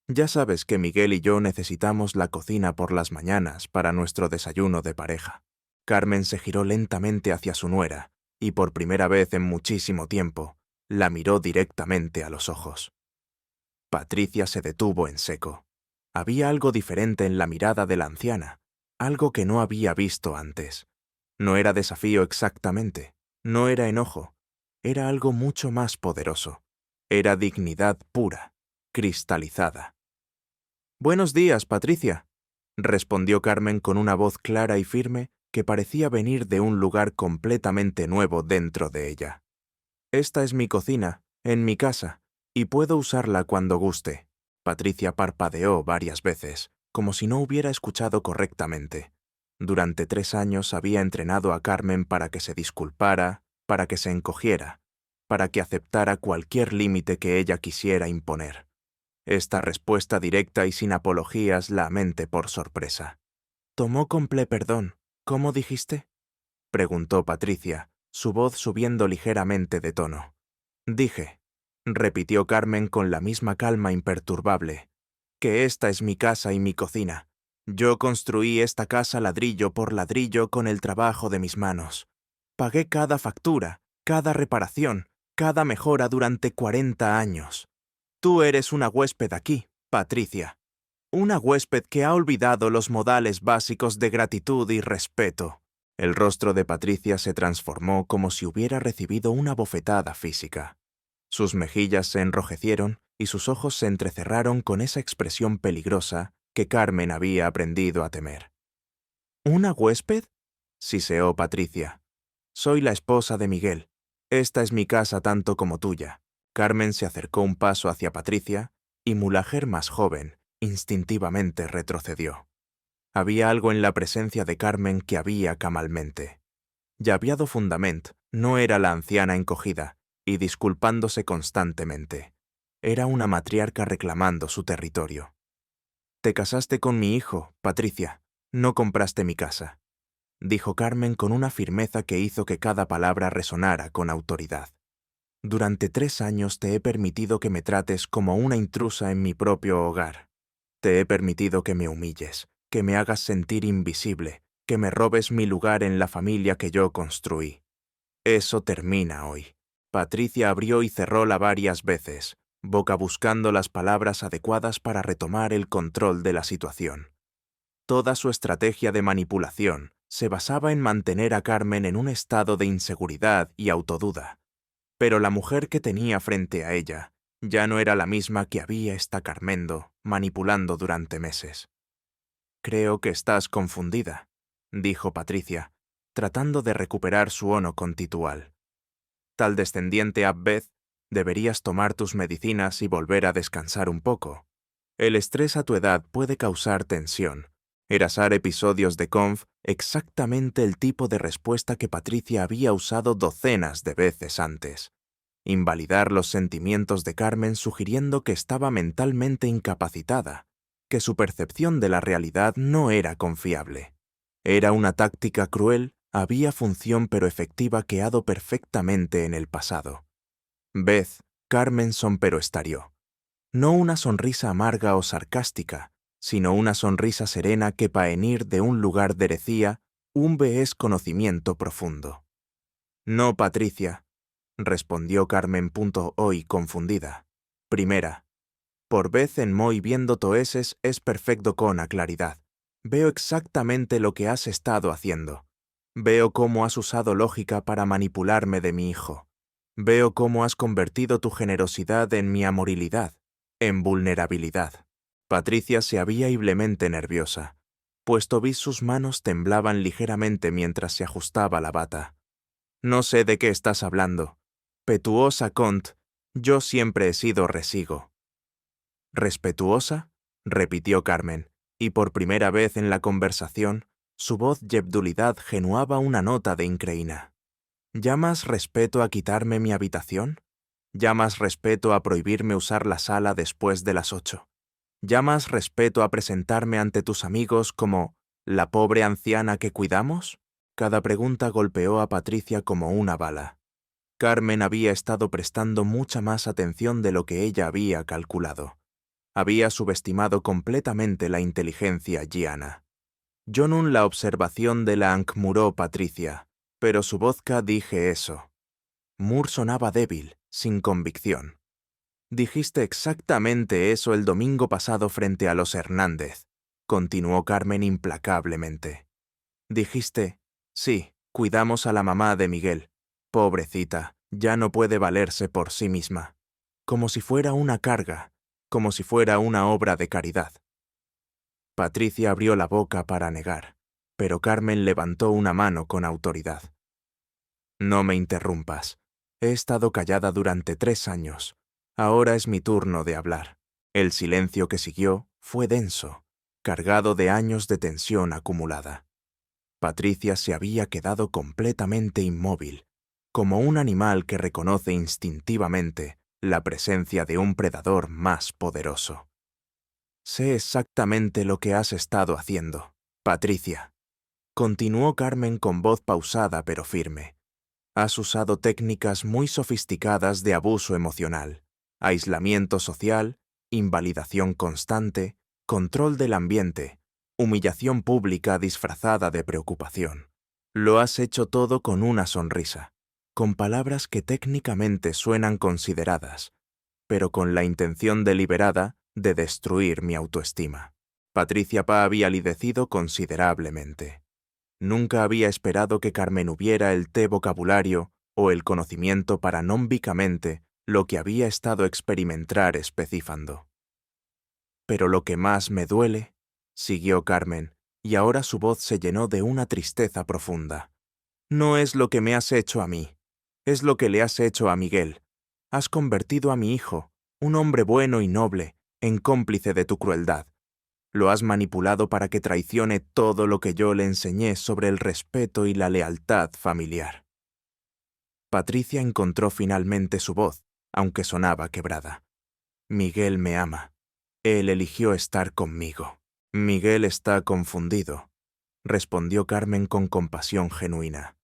Speaker 1: Ya sabes que Miguel y yo necesitamos la cocina por las mañanas para nuestro desayuno de pareja». Carmen se giró lentamente hacia su nuera y por primera vez en muchísimo tiempo la miró directamente a los ojos. Patricia se detuvo en seco. Había algo diferente en la mirada de la anciana, algo que no había visto antes. No era desafío exactamente, no era enojo, era algo mucho más poderoso. Era dignidad pura, cristalizada. «Buenos días, Patricia», respondió Carmen con una voz clara y firme que parecía venir de un lugar completamente nuevo dentro de ella. «Esta es mi cocina, en mi casa, y puedo usarla cuando guste». Patricia parpadeó varias veces, como si no hubiera escuchado correctamente. Durante 3 años había entrenado a Carmen para que se disculpara, para que se encogiera, para que aceptara cualquier límite que ella quisiera imponer. Esta respuesta directa y sin apologías la mente por sorpresa. «Tomó comple perdón, ¿cómo dijiste?», preguntó Patricia, su voz subiendo ligeramente de tono. «Dije», repitió Carmen con la misma calma imperturbable, «que esta es mi casa y mi cocina. Yo construí esta casa ladrillo por ladrillo con el trabajo de mis manos. Pagué cada factura, cada reparación, cada mejora durante 40 años. Tú eres una huésped aquí, Patricia. Una huésped que ha olvidado los modales básicos de gratitud y respeto». El rostro de Patricia se transformó como si hubiera recibido una bofetada física. Sus mejillas se enrojecieron y sus ojos se entrecerraron con esa expresión peligrosa que Carmen había aprendido a temer. «¿Una huésped?», siseó Patricia. «Soy la esposa de Miguel. Esta es mi casa tanto como tuya». Carmen se acercó un paso hacia Patricia y Mulager, más joven, instintivamente retrocedió. Había algo en la presencia de Carmen que había camalmente. Llaviado Fundament no era la anciana encogida y disculpándose constantemente. Era una matriarca reclamando su territorio. «Te casaste con mi hijo, Patricia, no compraste mi casa», dijo Carmen con una firmeza que hizo que cada palabra resonara con autoridad. «Durante 3 años te he permitido que me trates como una intrusa en mi propio hogar. Te he permitido que me humilles, que me hagas sentir invisible, que me robes mi lugar en la familia que yo construí. Eso termina hoy». Patricia abrió y cerróla varias veces, boca buscando las palabras adecuadas para retomar el control de la situación. Toda su estrategia de manipulación se basaba en mantener a Carmen en un estado de inseguridad y autoduda. Pero la mujer que tenía frente a ella ya no era la misma que había estado Carmendo manipulando durante meses. «Creo que estás confundida», dijo Patricia, tratando de recuperar su ono contitual. «Tal descendiente Abbez, deberías tomar tus medicinas y volver a descansar un poco. El estrés a tu edad puede causar tensión, erasar episodios de conf, exactamente el tipo de respuesta que Patricia había usado docenas de veces antes. Invalidar los sentimientos de Carmen sugiriendo que estaba mentalmente incapacitada, que su percepción de la realidad no era confiable. Era una táctica cruel, había función pero efectiva quedado perfectamente en el pasado. Beth, Carmen pero estarió. No una sonrisa amarga o sarcástica, sino una sonrisa serena que paenir de un lugar derecía un es conocimiento profundo. «No, Patricia», respondió Carmen hoy confundida. «Primera, por vez en moi viendo toeses es perfecto con a claridad. Veo exactamente lo que has estado haciendo. Veo cómo has usado lógica para manipularme de mi hijo. Veo cómo has convertido tu generosidad en mi amorilidad, en vulnerabilidad». Patricia se había hiblemente nerviosa, puesto vi sus manos temblaban ligeramente mientras se ajustaba la bata. «No sé de qué estás hablando. Petuosa Cont, yo siempre he sido resigo». «¿Respetuosa?», repitió Carmen, y por primera vez en la conversación, su voz yebdulidad genuaba una nota de increína. «¿Llamas respeto a quitarme mi habitación? ¿Llamas respeto a prohibirme usar la sala después de las 8? ¿Llamas respeto a presentarme ante tus amigos como la pobre anciana que cuidamos? Cada pregunta golpeó a Patricia como una bala. Carmen había estado prestando mucha más atención de lo que ella había calculado. Había subestimado completamente la inteligencia Gianna. Yo nun la observación de la murmuró Patricia, pero su vodka dije eso. Mur sonaba débil, sin convicción. Dijiste exactamente eso el domingo pasado frente a los Hernández, continuó Carmen implacablemente. Dijiste, sí, cuidamos a la mamá de Miguel. Pobrecita, ya no puede valerse por sí misma. Como si fuera una carga, como si fuera una obra de caridad. Patricia abrió la boca para negar, pero Carmen levantó una mano con autoridad. No me interrumpas. He estado callada durante 3 años. Ahora es mi turno de hablar. El silencio que siguió fue denso, cargado de años de tensión acumulada. Patricia se había quedado completamente inmóvil, como un animal que reconoce instintivamente la presencia de un predador más poderoso. Sé exactamente lo que has estado haciendo, Patricia. Continuó Carmen con voz pausada pero firme. Has usado técnicas muy sofisticadas de abuso emocional, aislamiento social, invalidación constante, control del ambiente, humillación pública disfrazada de preocupación. Lo has hecho todo con una sonrisa, con palabras que técnicamente suenan consideradas, pero con la intención deliberada de destruir mi autoestima. Patricia Pa había lidecido considerablemente. Nunca había esperado que Carmen hubiera el vocabulario o el conocimiento para nómbicamente lo que había estado experimentar especifando. Pero lo que más me duele, siguió Carmen, y ahora su voz se llenó de una tristeza profunda. No es lo que me has hecho a mí, es lo que le has hecho a Miguel. Has convertido a mi hijo, un hombre bueno y noble, en cómplice de tu crueldad. Lo has manipulado para que traicione todo lo que yo le enseñé sobre el respeto y la lealtad familiar. Patricia encontró finalmente su voz, aunque sonaba quebrada. Miguel me ama. Él eligió estar conmigo. Miguel está confundido, respondió Carmen con compasión genuina.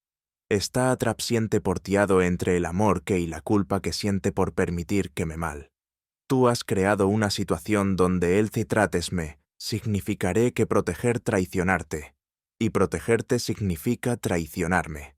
Speaker 1: Está atrapsiente portiado entre el amor que y la culpa que siente por permitir que me mal. Tú has creado una situación donde él te tratesme, significaré que proteger traicionarte, y protegerte significa traicionarme.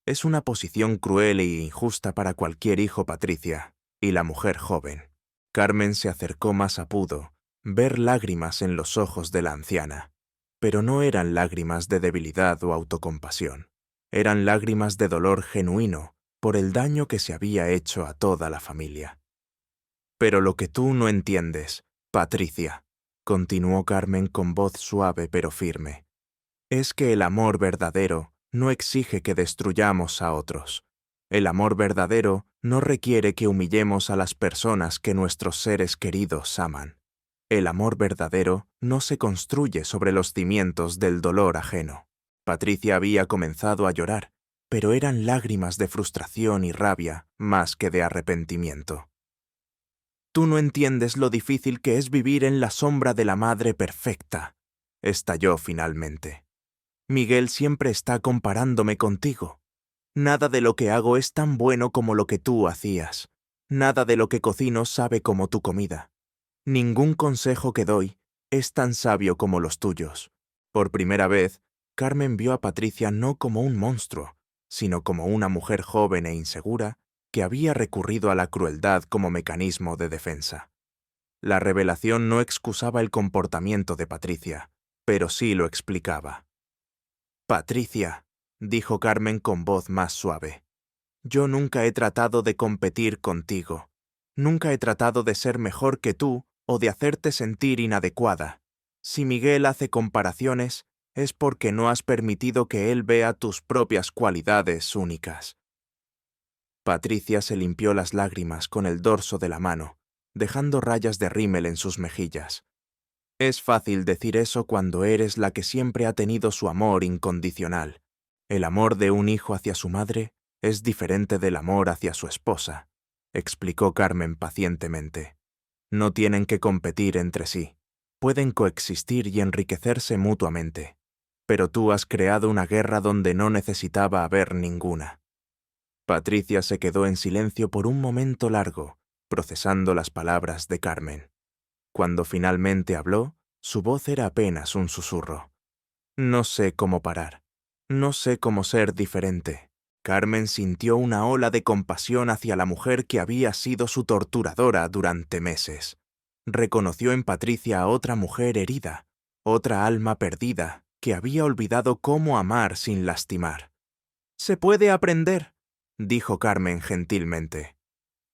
Speaker 1: Es una posición cruel e injusta para cualquier hijo, Patricia, y la mujer joven. Carmen se acercó más a pudo, ver lágrimas en los ojos de la anciana, pero no eran lágrimas de debilidad o autocompasión. Eran lágrimas de dolor genuino por el daño que se había hecho a toda la familia. Pero lo que tú no entiendes, Patricia, continuó Carmen con voz suave pero firme, es que el amor verdadero no exige que destruyamos a otros. El amor verdadero no requiere que humillemos a las personas que nuestros seres queridos aman. El amor verdadero no se construye sobre los cimientos del dolor ajeno. Patricia había comenzado a llorar, pero eran lágrimas de frustración y rabia más que de arrepentimiento. Tú no entiendes lo difícil que es vivir en la sombra de la madre perfecta, estalló finalmente. Miguel siempre está comparándome contigo. Nada de lo que hago es tan bueno como lo que tú hacías. Nada de lo que cocino sabe como tu comida. Ningún consejo que doy es tan sabio como los tuyos. Por primera vez, Carmen vio a Patricia no como un monstruo, sino como una mujer joven e insegura que había recurrido a la crueldad como mecanismo de defensa. La revelación no excusaba el comportamiento de Patricia, pero sí lo explicaba. Patricia, dijo Carmen con voz más suave, yo nunca he tratado de competir contigo. Nunca he tratado de ser mejor que tú o de hacerte sentir inadecuada. Si Miguel hace comparaciones, es porque no has permitido que él vea tus propias cualidades únicas. Patricia se limpió las lágrimas con el dorso de la mano, dejando rayas de rímel en sus mejillas. Es fácil decir eso cuando eres la que siempre ha tenido su amor incondicional. El amor de un hijo hacia su madre es diferente del amor hacia su esposa. explicó Carmen pacientemente. No tienen que competir entre sí. Pueden coexistir y enriquecerse mutuamente. Pero tú has creado una guerra donde no necesitaba haber ninguna. Patricia se quedó en silencio por un momento largo, procesando las palabras de Carmen. Cuando finalmente habló, su voz era apenas un susurro. No sé cómo parar. No sé cómo ser diferente. Carmen sintió una ola de compasión hacia la mujer que había sido su torturadora durante meses. Reconoció en Patricia a otra mujer herida, otra alma perdida, que había olvidado cómo amar sin lastimar. «Se puede aprender», dijo Carmen gentilmente.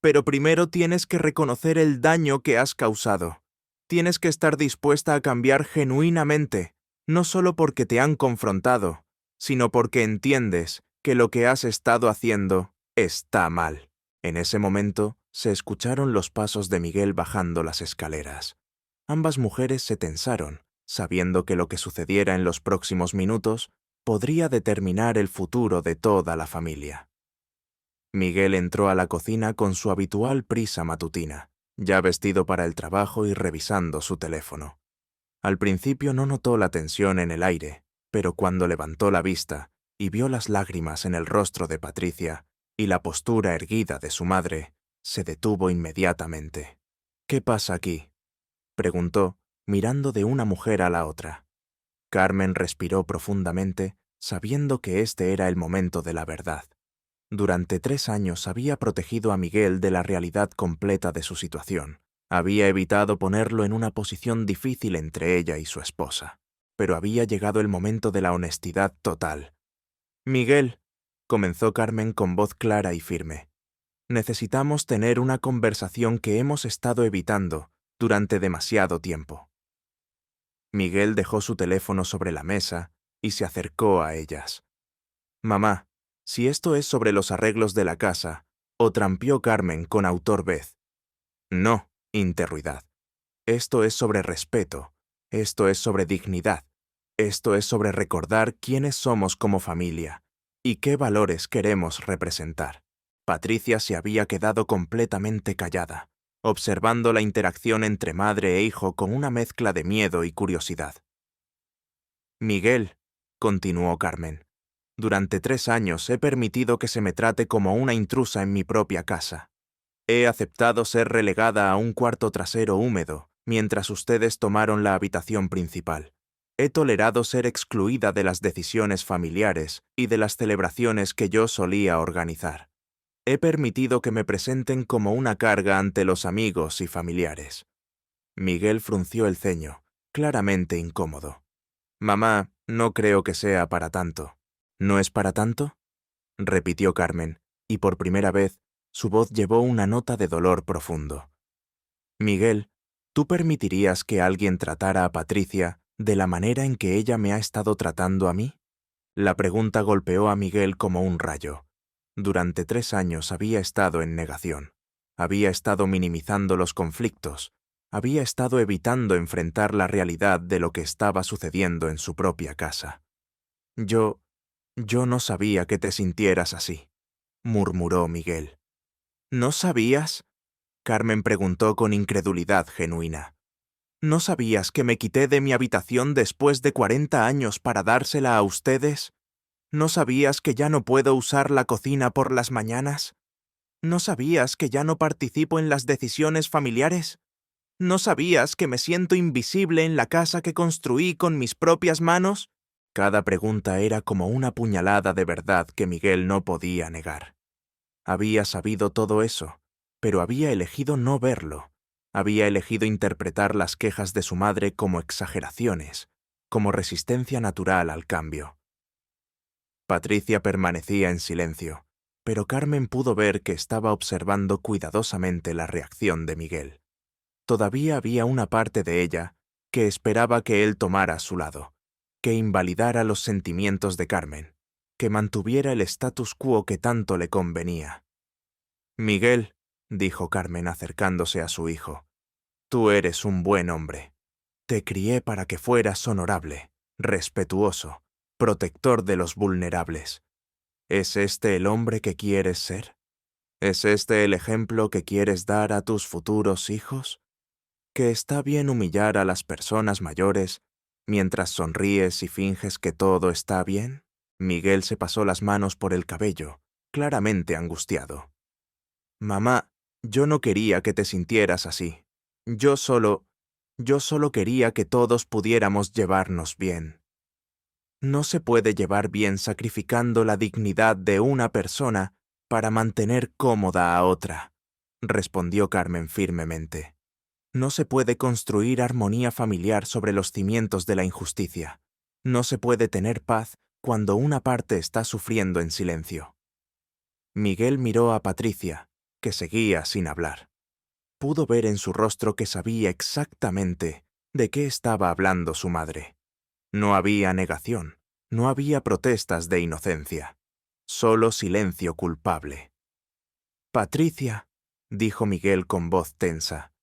Speaker 1: «Pero primero tienes que reconocer el daño que has causado. Tienes que estar dispuesta a cambiar genuinamente, no solo porque te han confrontado, sino porque entiendes que lo que has estado haciendo está mal». En ese momento se escucharon los pasos de Miguel bajando las escaleras. Ambas mujeres se tensaron, sabiendo que lo que sucediera en los próximos minutos podría determinar el futuro de toda la familia. Miguel entró a la cocina con su habitual prisa matutina, ya vestido para el trabajo y revisando su teléfono. Al principio no notó la tensión en el aire, pero cuando levantó la vista y vio las lágrimas en el rostro de Patricia y la postura erguida de su madre, se detuvo inmediatamente. «¿Qué pasa aquí?», preguntó, mirando de una mujer a la otra. Carmen respiró profundamente, sabiendo que este era el momento de la verdad. Durante 3 años había protegido a Miguel de la realidad completa de su situación. Había evitado ponerlo en una posición difícil entre ella y su esposa. Pero había llegado el momento de la honestidad total. «Miguel», comenzó Carmen con voz clara y firme, «necesitamos tener una conversación que hemos estado evitando durante demasiado tiempo». Miguel dejó su teléfono sobre la mesa y se acercó a ellas. «Mamá, si esto es sobre los arreglos de la casa», o trampió Carmen con autor vez. «No, interruidad. Esto es sobre respeto. Esto es sobre dignidad. Esto es sobre recordar quiénes somos como familia y qué valores queremos representar». Patricia se había quedado completamente callada, observando la interacción entre madre e hijo con una mezcla de miedo y curiosidad. «Miguel», continuó Carmen, «durante 3 años he permitido que se me trate como una intrusa en mi propia casa. He aceptado ser relegada a un cuarto trasero húmedo mientras ustedes tomaron la habitación principal. He tolerado ser excluida de las decisiones familiares y de las celebraciones que yo solía organizar. He permitido que me presenten como una carga ante los amigos y familiares». Miguel frunció el ceño, claramente incómodo. «Mamá, no creo que sea para tanto». «¿No es para tanto?», repitió Carmen, y por primera vez su voz llevó una nota de dolor profundo. «Miguel, ¿tú permitirías que alguien tratara a Patricia de la manera en que ella me ha estado tratando a mí?» La pregunta golpeó a Miguel como un rayo. Durante 3 años había estado en negación. Había estado minimizando los conflictos. Había estado evitando enfrentar la realidad de lo que estaba sucediendo en su propia casa. Yo no sabía que te sintieras así», murmuró Miguel. «¿No sabías?», Carmen preguntó con incredulidad genuina. «¿No sabías que me quité de mi habitación después de 40 años para dársela a ustedes? ¿No sabías que ya no puedo usar la cocina por las mañanas? ¿No sabías que ya no participo en las decisiones familiares? ¿No sabías que me siento invisible en la casa que construí con mis propias manos?» Cada pregunta era como una puñalada de verdad que Miguel no podía negar. Había sabido todo eso, pero había elegido no verlo. Había elegido interpretar las quejas de su madre como exageraciones, como resistencia natural al cambio. Patricia permanecía en silencio, pero Carmen pudo ver que estaba observando cuidadosamente la reacción de Miguel. Todavía había una parte de ella que esperaba que él tomara su lado, que invalidara los sentimientos de Carmen, que mantuviera el status quo que tanto le convenía. «Miguel», dijo Carmen acercándose a su hijo, «tú eres un buen hombre. Te crié para que fueras honorable, respetuoso, protector de los vulnerables. ¿Es este el hombre que quieres ser? ¿Es este el ejemplo que quieres dar a tus futuros hijos? ¿Que está bien humillar a las personas mayores mientras sonríes y finges que todo está bien? Miguel se pasó las manos por el cabello, claramente angustiado. Mamá, yo no quería que te sintieras así. Yo solo quería que todos pudiéramos llevarnos bien. No se puede llevar bien sacrificando la dignidad de una persona para mantener cómoda a otra, respondió Carmen firmemente. No se puede construir armonía familiar sobre los cimientos de la injusticia. No se puede tener paz cuando una parte está sufriendo en silencio. Miguel miró a Patricia, que seguía sin hablar. Pudo ver en su rostro que sabía exactamente de qué estaba hablando su madre. No había negación, no había protestas de inocencia, solo silencio culpable. Patricia, dijo Miguel con voz tensa,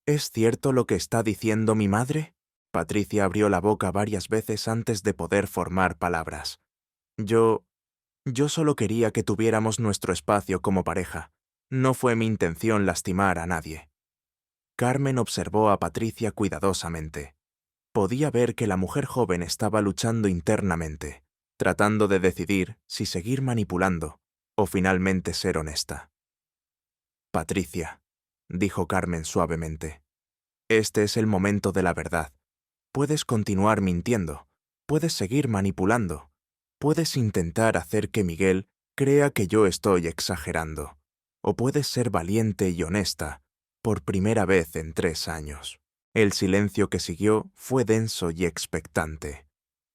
Speaker 1: ¿es cierto lo que está diciendo mi madre? Patricia abrió la boca varias veces antes de poder formar palabras. Yo solo quería que tuviéramos nuestro espacio como pareja. No fue mi intención lastimar a nadie. Carmen observó a Patricia cuidadosamente. Podía ver que la mujer joven estaba luchando internamente, tratando de decidir si seguir manipulando o finalmente ser honesta. Patricia, dijo Carmen suavemente, este es el momento de la verdad. Puedes continuar mintiendo, puedes seguir manipulando, puedes intentar hacer que Miguel crea que yo estoy exagerando, o puedes ser valiente y honesta por primera vez en 3 años. El silencio que siguió fue denso y expectante.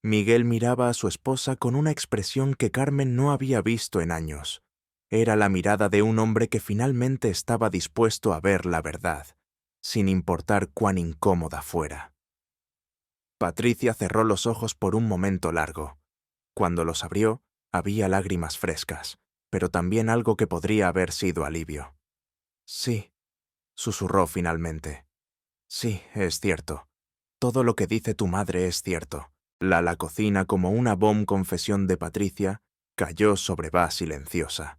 Speaker 1: Miguel miraba a su esposa con una expresión que Carmen no había visto en años. Era la mirada de un hombre que finalmente estaba dispuesto a ver la verdad, sin importar cuán incómoda fuera. Patricia cerró los ojos por un momento largo. Cuando los abrió, había lágrimas frescas, pero también algo que podría haber sido alivio. Sí, susurró finalmente. Sí, es cierto. Todo lo que dice tu madre es cierto. La cocina como una confesión de Patricia cayó sobre Va silenciosa.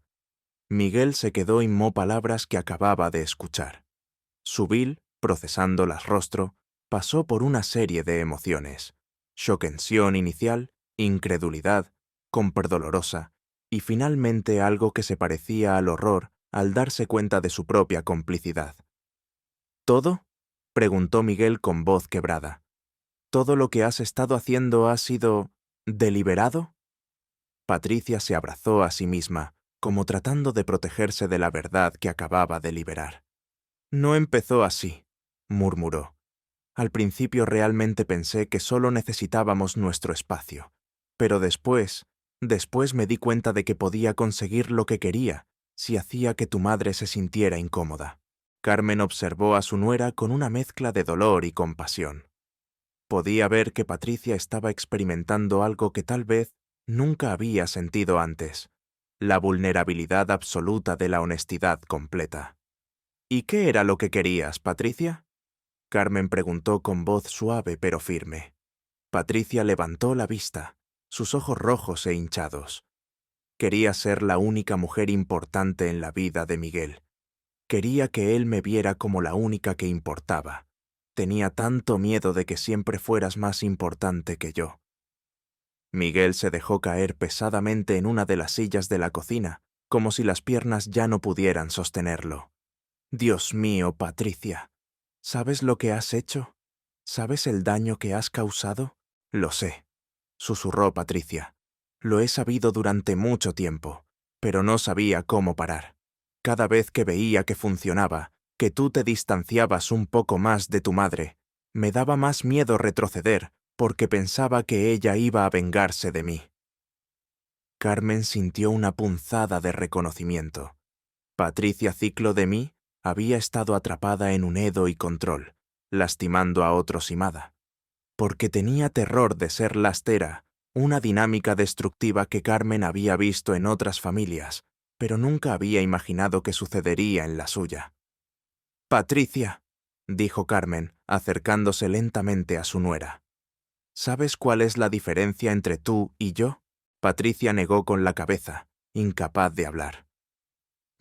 Speaker 1: Miguel se quedó inmó palabras que acababa de escuchar. Su vil, procesándolas rostro, pasó por una serie de emociones. Shokensión inicial, incredulidad, comperdolorosa, y finalmente algo que se parecía al horror al darse cuenta de su propia complicidad. ¿Todo? Preguntó Miguel con voz quebrada. ¿Todo lo que has estado haciendo ha sido deliberado? Patricia se abrazó a sí misma, como tratando de protegerse de la verdad que acababa de liberar. No empezó así, murmuró. Al principio realmente pensé que solo necesitábamos nuestro espacio, pero después me di cuenta de que podía conseguir lo que quería si hacía que tu madre se sintiera incómoda. Carmen observó a su nuera con una mezcla de dolor y compasión. Podía ver que Patricia estaba experimentando algo que tal vez nunca había sentido antes, la vulnerabilidad absoluta de la honestidad completa. ¿Y qué era lo que querías, Patricia? Carmen preguntó con voz suave pero firme. Patricia levantó la vista, sus ojos rojos e hinchados. Quería ser la única mujer importante en la vida de Miguel. Quería que él me viera como la única que importaba. Tenía tanto miedo de que siempre fueras más importante que yo. Miguel se dejó caer pesadamente en una de las sillas de la cocina, como si las piernas ya no pudieran sostenerlo. Dios mío, Patricia, ¿sabes lo que has hecho? ¿Sabes el daño que has causado? Lo sé, susurró Patricia. Lo he sabido durante mucho tiempo, pero no sabía cómo parar. Cada vez que veía que funcionaba, que tú te distanciabas un poco más de tu madre, me daba más miedo retroceder porque pensaba que ella iba a vengarse de mí. Carmen sintió una punzada de reconocimiento. Patricia Ciclo de mí había estado atrapada en un edo y control, lastimando a otro Simada. Porque tenía terror de ser lastera, una dinámica destructiva que Carmen había visto en otras familias, pero nunca había imaginado que sucedería en la suya. Patricia, dijo Carmen, acercándose lentamente a su nuera. ¿Sabes cuál es la diferencia entre tú y yo? Patricia negó con la cabeza, incapaz de hablar.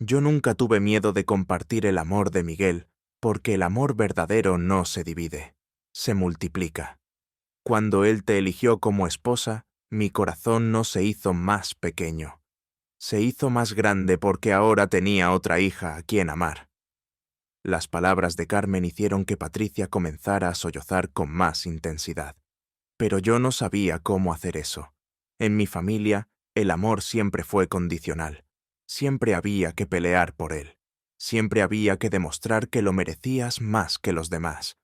Speaker 1: Yo nunca tuve miedo de compartir el amor de Miguel, porque el amor verdadero no se divide, se multiplica. Cuando él te eligió como esposa, mi corazón no se hizo más pequeño. Se hizo más grande porque ahora tenía otra hija a quien amar. Las palabras de Carmen hicieron que Patricia comenzara a sollozar con más intensidad. Pero yo no sabía cómo hacer eso. En mi familia, el amor siempre fue condicional. Siempre había que pelear por él. Siempre había que demostrar que lo merecías más que los demás.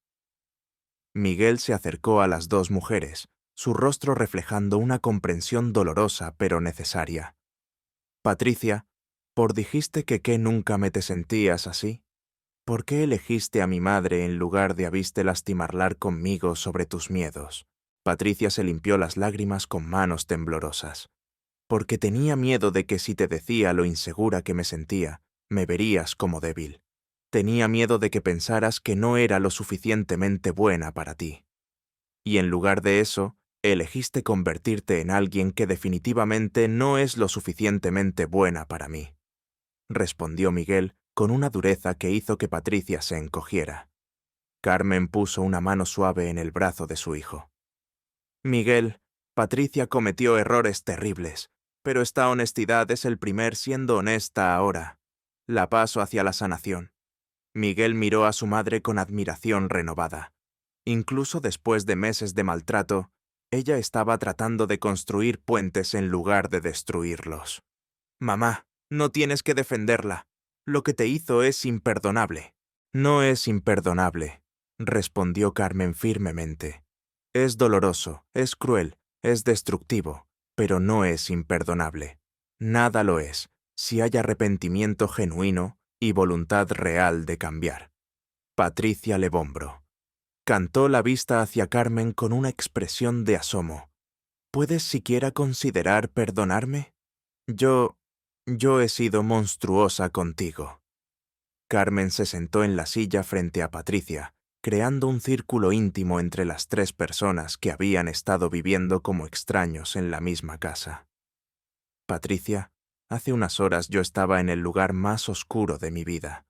Speaker 1: Miguel se acercó a las dos mujeres, su rostro reflejando una comprensión dolorosa pero necesaria. Patricia, ¿por dijiste que nunca me te sentías así? ¿Por qué elegiste a mi madre en lugar de habiste lastimarlar conmigo sobre tus miedos? Patricia se limpió las lágrimas con manos temblorosas. Porque tenía miedo de que si te decía lo insegura que me sentía, me verías como débil. Tenía miedo de que pensaras que no era lo suficientemente buena para ti. Y en lugar de eso, elegiste convertirte en alguien que definitivamente no es lo suficientemente buena para mí, respondió Miguel con una dureza que hizo que Patricia se encogiera. Carmen puso una mano suave en el brazo de su hijo. Miguel, Patricia cometió errores terribles, pero esta honestidad es el primer siendo honesta ahora. La paso hacia la sanación. Miguel miró a su madre con admiración renovada. Incluso después de meses de maltrato, ella estaba tratando de construir puentes en lugar de destruirlos. Mamá, no tienes que defenderla. Lo que te hizo es imperdonable. No es imperdonable, respondió Carmen firmemente. Es doloroso, es cruel, es destructivo, pero no es imperdonable. Nada lo es, si hay arrepentimiento genuino y voluntad real de cambiar. Patricia Levombro. Cantó la vista hacia Carmen con una expresión de asomo. ¿Puedes siquiera considerar perdonarme? Yo he sido monstruosa contigo. Carmen se sentó en la silla frente a Patricia, creando un círculo íntimo entre las tres personas que habían estado viviendo como extraños en la misma casa. Patricia, hace unas horas yo estaba en el lugar más oscuro de mi vida.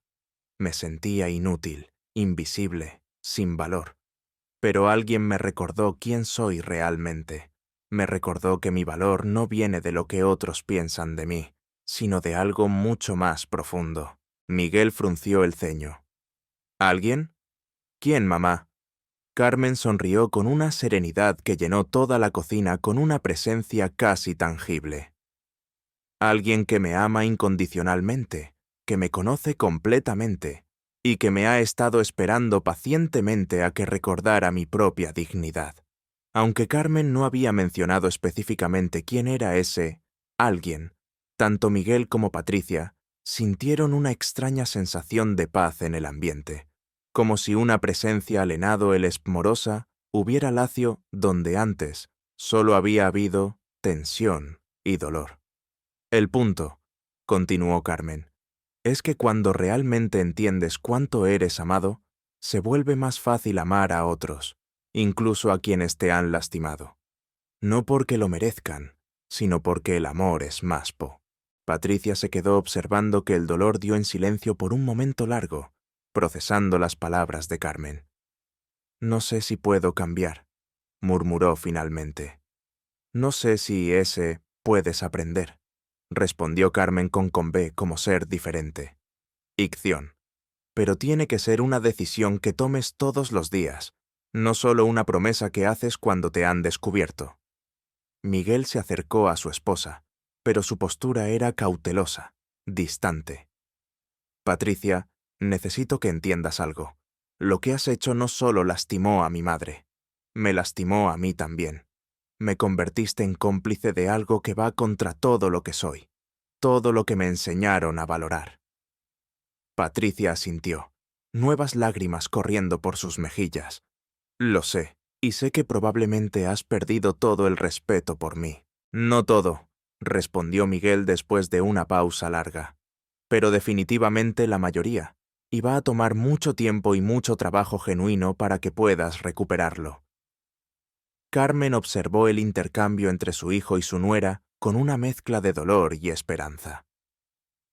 Speaker 1: Me sentía inútil, invisible, sin valor. Pero alguien me recordó quién soy realmente. Me recordó que mi valor no viene de lo que otros piensan de mí, sino de algo mucho más profundo. Miguel frunció el ceño. ¿Alguien? ¿Quién, mamá? Carmen sonrió con una serenidad que llenó toda la cocina con una presencia casi tangible. Alguien que me ama incondicionalmente, que me conoce completamente y que me ha estado esperando pacientemente a que recordara mi propia dignidad. Aunque Carmen no había mencionado específicamente quién era ese alguien, tanto Miguel como Patricia sintieron una extraña sensación de paz en el ambiente, como si una presencia alenado el espmorosa hubiera lacio donde antes solo había habido tensión y dolor. El punto, continuó Carmen, es que cuando realmente entiendes cuánto eres amado, se vuelve más fácil amar a otros, incluso a quienes te han lastimado. No porque lo merezcan, sino porque el amor es más po. Patricia se quedó observando que el dolor dio en silencio por un momento largo, procesando las palabras de Carmen. No sé si puedo cambiar, murmuró finalmente. No sé si puedes aprender, respondió Carmen con B como ser diferente. Icción. Pero tiene que ser una decisión que tomes todos los días, no solo una promesa que haces cuando te han descubierto. Miguel se acercó a su esposa, pero su postura era cautelosa, distante. Patricia, necesito que entiendas algo. Lo que has hecho no solo lastimó a mi madre, me lastimó a mí también. Me convertiste en cómplice de algo que va contra todo lo que soy, todo lo que me enseñaron a valorar. Patricia asintió, nuevas lágrimas corriendo por sus mejillas. Lo sé, y sé que probablemente has perdido todo el respeto por mí. No todo, respondió Miguel después de una pausa larga, pero definitivamente la mayoría, y va a tomar mucho tiempo y mucho trabajo genuino para que puedas recuperarlo. Carmen observó el intercambio entre su hijo y su nuera con una mezcla de dolor y esperanza.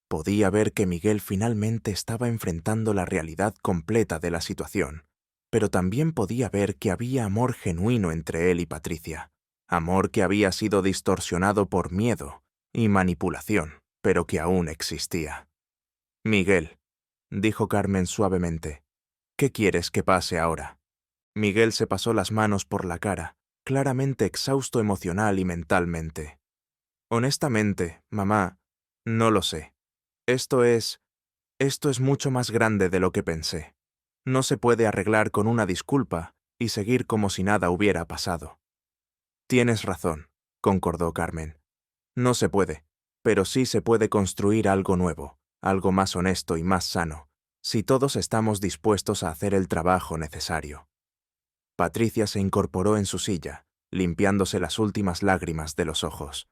Speaker 1: Podía ver que Miguel finalmente estaba enfrentando la realidad completa de la situación, pero también podía ver que había amor genuino entre él y Patricia, amor que había sido distorsionado por miedo y manipulación, pero que aún existía. «Miguel», dijo Carmen suavemente, «¿qué quieres que pase ahora?» Miguel se pasó las manos por la cara, claramente exhausto emocional y mentalmente. «Honestamente, mamá, no lo sé. Esto es mucho más grande de lo que pensé. No se puede arreglar con una disculpa y seguir como si nada hubiera pasado». «Tienes razón», concordó Carmen. «No se puede, pero sí se puede construir algo nuevo, algo más honesto y más sano, si todos estamos dispuestos a hacer el trabajo necesario». Patricia se incorporó en su silla, limpiándose las últimas lágrimas de los ojos.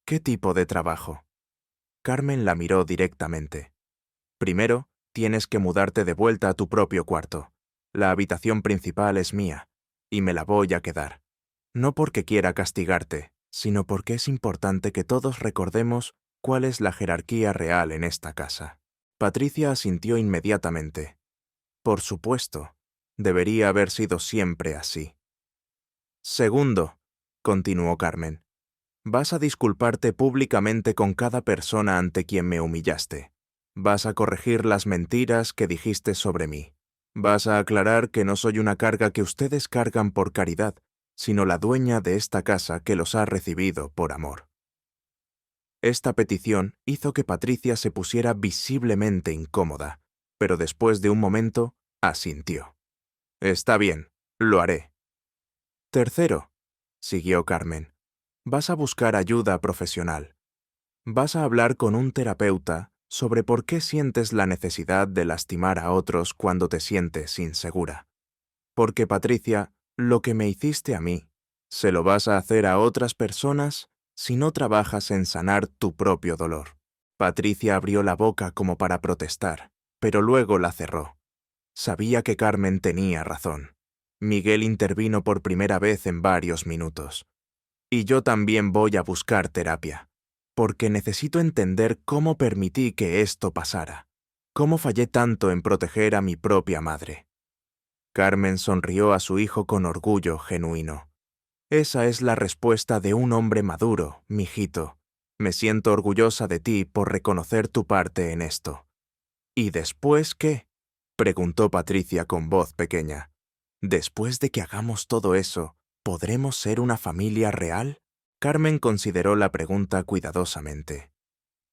Speaker 1: «¿Qué tipo de trabajo?» Carmen la miró directamente. «Primero, tienes que mudarte de vuelta a tu propio cuarto. La habitación principal es mía, y me la voy a quedar. No porque quiera castigarte, sino porque es importante que todos recordemos cuál es la jerarquía real en esta casa». Patricia asintió inmediatamente. «Por supuesto, debería haber sido siempre así». «Segundo», continuó Carmen, «vas a disculparte públicamente con cada persona ante quien me humillaste. Vas a corregir las mentiras que dijiste sobre mí. Vas a aclarar que no soy una carga que ustedes cargan por caridad, sino la dueña de esta casa que los ha recibido por amor». Esta petición hizo que Patricia se pusiera visiblemente incómoda, pero después de un momento, asintió. «Está bien, lo haré». «Tercero», siguió Carmen, «vas a buscar ayuda profesional. Vas a hablar con un terapeuta sobre por qué sientes la necesidad de lastimar a otros cuando te sientes insegura. Porque, Patricia, lo que me hiciste a mí, se lo vas a hacer a otras personas si no trabajas en sanar tu propio dolor». Patricia abrió la boca como para protestar, pero luego la cerró. Sabía que Carmen tenía razón. Miguel intervino por primera vez en varios minutos. «Y yo también voy a buscar terapia, porque necesito entender cómo permití que esto pasara, cómo fallé tanto en proteger a mi propia madre». Carmen sonrió a su hijo con orgullo genuino. «Esa es la respuesta de un hombre maduro, mijito. Me siento orgullosa de ti por reconocer tu parte en esto». «¿Y después qué?», preguntó Patricia con voz pequeña. «Después de que hagamos todo eso, ¿podremos ser una familia real?». Carmen consideró la pregunta cuidadosamente.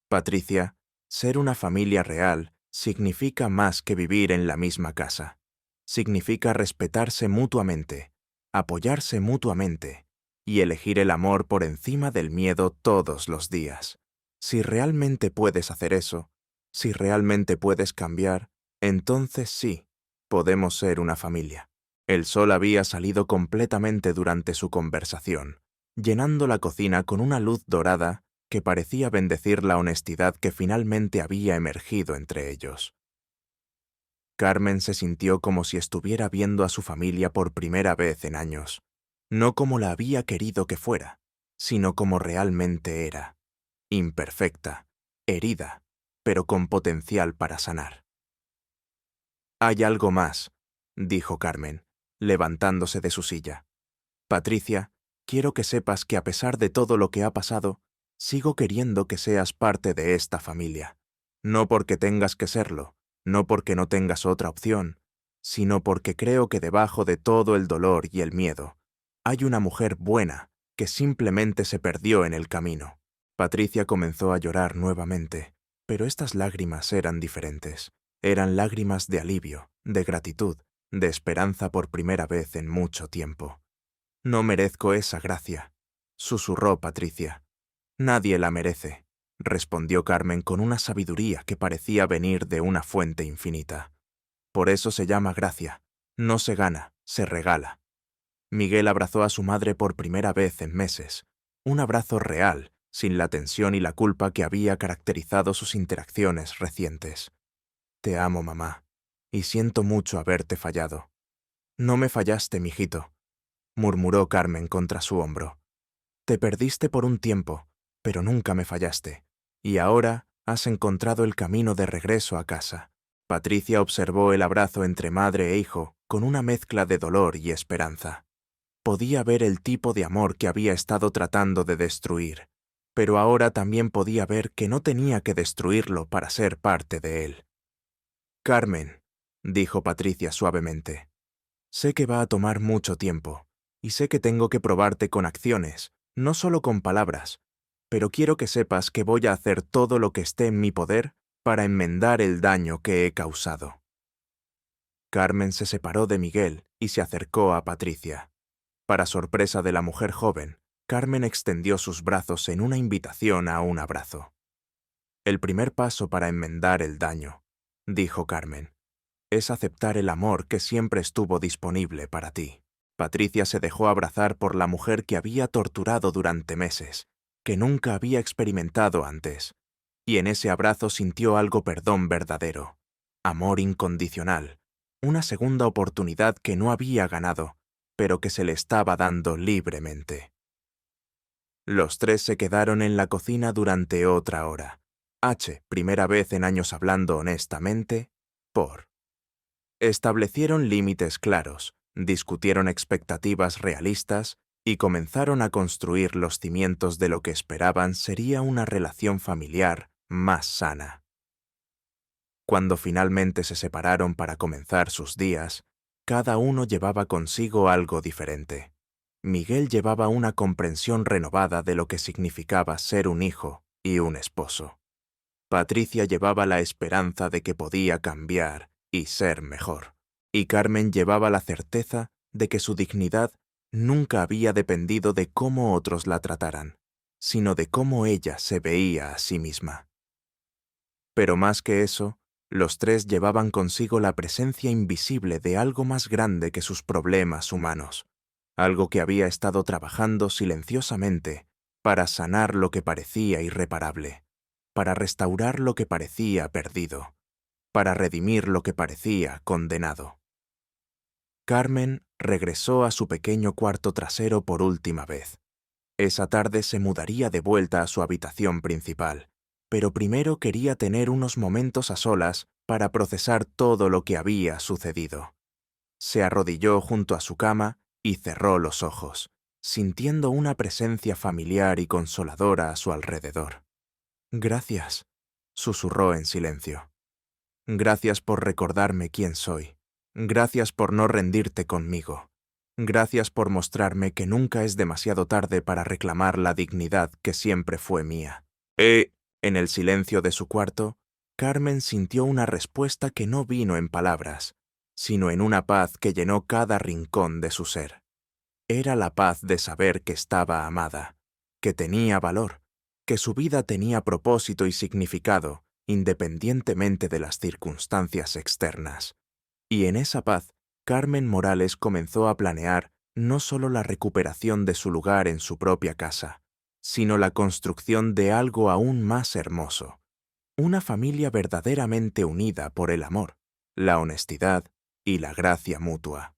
Speaker 1: «Patricia, ser una familia real significa más que vivir en la misma casa. Significa respetarse mutuamente, apoyarse mutuamente y elegir el amor por encima del miedo todos los días. Si realmente puedes hacer eso, si realmente puedes cambiar, entonces sí, podemos ser una familia». El sol había salido completamente durante su conversación, llenando la cocina con una luz dorada que parecía bendecir la honestidad que finalmente había emergido entre ellos. Carmen se sintió como si estuviera viendo a su familia por primera vez en años, no como la había querido que fuera, sino como realmente era, imperfecta, herida, pero con potencial para sanar. «Hay algo más», dijo Carmen, levantándose de su silla. «Patricia, quiero que sepas que a pesar de todo lo que ha pasado, sigo queriendo que seas parte de esta familia. No porque tengas que serlo, no porque no tengas otra opción, sino porque creo que debajo de todo el dolor y el miedo, hay una mujer buena que simplemente se perdió en el camino». Patricia comenzó a llorar nuevamente, pero estas lágrimas eran diferentes. Eran lágrimas de alivio, de gratitud, de esperanza por primera vez en mucho tiempo. «No merezco esa gracia», susurró Patricia. «Nadie la merece», respondió Carmen con una sabiduría que parecía venir de una fuente infinita. «Por eso se llama gracia. No se gana, se regala». Miguel abrazó a su madre por primera vez en meses. Un abrazo real, sin la tensión y la culpa que había caracterizado sus interacciones recientes. «Te amo, mamá, y siento mucho haberte fallado». «No me fallaste, mijito», murmuró Carmen contra su hombro. «Te perdiste por un tiempo, pero nunca me fallaste. Y ahora has encontrado el camino de regreso a casa. Patricia observó el abrazo entre madre e hijo con una mezcla de dolor y esperanza. Podía ver el tipo de amor que había estado tratando de destruir, pero ahora también podía ver que no tenía que destruirlo para ser parte de él. «Carmen», dijo Patricia suavemente, «sé que va a tomar mucho tiempo, y sé que tengo que probarte con acciones, no solo con palabras, pero quiero que sepas que voy a hacer todo lo que esté en mi poder para enmendar el daño que he causado». Carmen se separó de Miguel y se acercó a Patricia. Para sorpresa de la mujer joven, Carmen extendió sus brazos en una invitación a un abrazo. «El primer paso para enmendar el daño», dijo Carmen, «es aceptar el amor que siempre estuvo disponible para ti». Patricia se dejó abrazar por la mujer que había torturado durante meses, que nunca había experimentado antes, y en ese abrazo sintió algo perdón verdadero, amor incondicional, una segunda oportunidad que no había ganado, pero que se le estaba dando libremente. Los tres se quedaron en la cocina durante otra hora. Primera vez en años hablando honestamente, establecieron límites claros, discutieron expectativas realistas y comenzaron a construir los cimientos de lo que esperaban sería una relación familiar más sana. Cuando finalmente se separaron para comenzar sus días, cada uno llevaba consigo algo diferente. Miguel llevaba una comprensión renovada de lo que significaba ser un hijo y un esposo. Patricia llevaba la esperanza de que podía cambiar y ser mejor. Y Carmen llevaba la certeza de que su dignidad nunca había dependido de cómo otros la trataran, sino de cómo ella se veía a sí misma. Pero más que eso, los tres llevaban consigo la presencia invisible de algo más grande que sus problemas humanos, algo que había estado trabajando silenciosamente para sanar lo que parecía irreparable, para restaurar lo que parecía perdido, para redimir lo que parecía condenado. Carmen regresó a su pequeño cuarto trasero por última vez. Esa tarde se mudaría de vuelta a su habitación principal, pero primero quería tener unos momentos a solas para procesar todo lo que había sucedido. Se arrodilló junto a su cama y cerró los ojos, sintiendo una presencia familiar y consoladora a su alrededor. «Gracias», susurró en silencio. «Gracias por recordarme quién soy. Gracias por no rendirte conmigo. Gracias por mostrarme que nunca es demasiado tarde para reclamar la dignidad que siempre fue mía». En el silencio de su cuarto, Carmen sintió una respuesta que no vino en palabras, sino en una paz que llenó cada rincón de su ser. Era la paz de saber que estaba amada, que tenía valor, que su vida tenía propósito y significado, independientemente de las circunstancias externas. Y en esa paz, Carmen Morales comenzó a planear no solo la recuperación de su lugar en su propia casa, sino la construcción de algo aún más hermoso, una familia verdaderamente unida por el amor, la honestidad y la gracia mutua.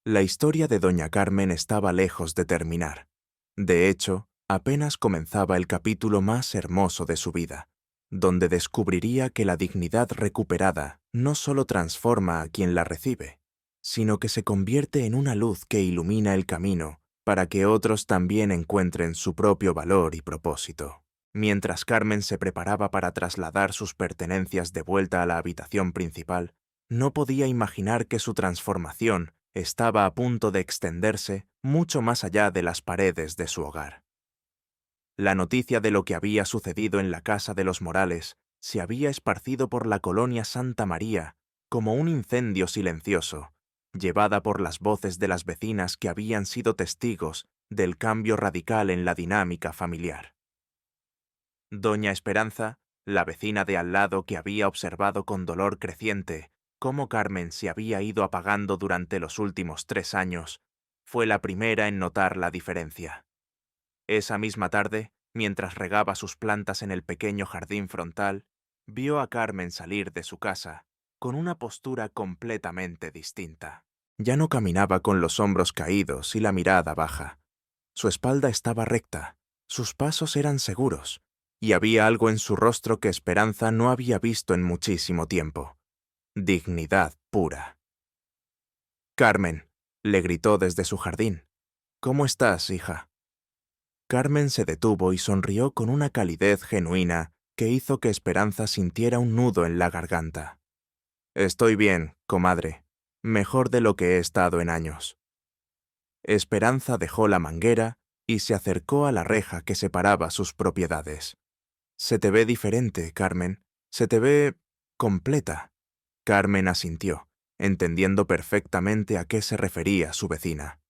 Speaker 1: La historia de Doña Carmen estaba lejos de terminar. De hecho, apenas comenzaba el capítulo más hermoso de su vida, donde descubriría que la dignidad recuperada no solo transforma a quien la recibe, sino que se convierte en una luz que ilumina el camino para que otros también encuentren su propio valor y propósito. Mientras Carmen se preparaba para trasladar sus pertenencias de vuelta a la habitación principal, no podía imaginar que su transformación estaba a punto de extenderse mucho más allá de las paredes de su hogar. La noticia de lo que había sucedido en la casa de los Morales se había esparcido por la colonia Santa María como un incendio silencioso, llevada por las voces de las vecinas que habían sido testigos del cambio radical en la dinámica familiar. Doña Esperanza, la vecina de al lado que había observado con dolor creciente cómo Carmen se había ido apagando durante los últimos 3 años, fue la primera en notar la diferencia. Esa misma tarde, mientras regaba sus plantas en el pequeño jardín frontal, vio a Carmen salir de su casa, con una postura completamente distinta. Ya no caminaba con los hombros caídos y la mirada baja. Su espalda estaba recta, sus pasos eran seguros, y había algo en su rostro que Esperanza no había visto en muchísimo tiempo. Dignidad pura. «Carmen», le gritó desde su jardín. «¿Cómo estás, hija?» Carmen se detuvo y sonrió con una calidez genuina que hizo que Esperanza sintiera un nudo en la garganta. «Estoy bien, comadre. Mejor de lo que he estado en años». Esperanza dejó la manguera y se acercó a la reja que separaba sus propiedades. «Se te ve diferente, Carmen. Se te ve completa». Carmen asintió, entendiendo perfectamente a qué se refería su vecina.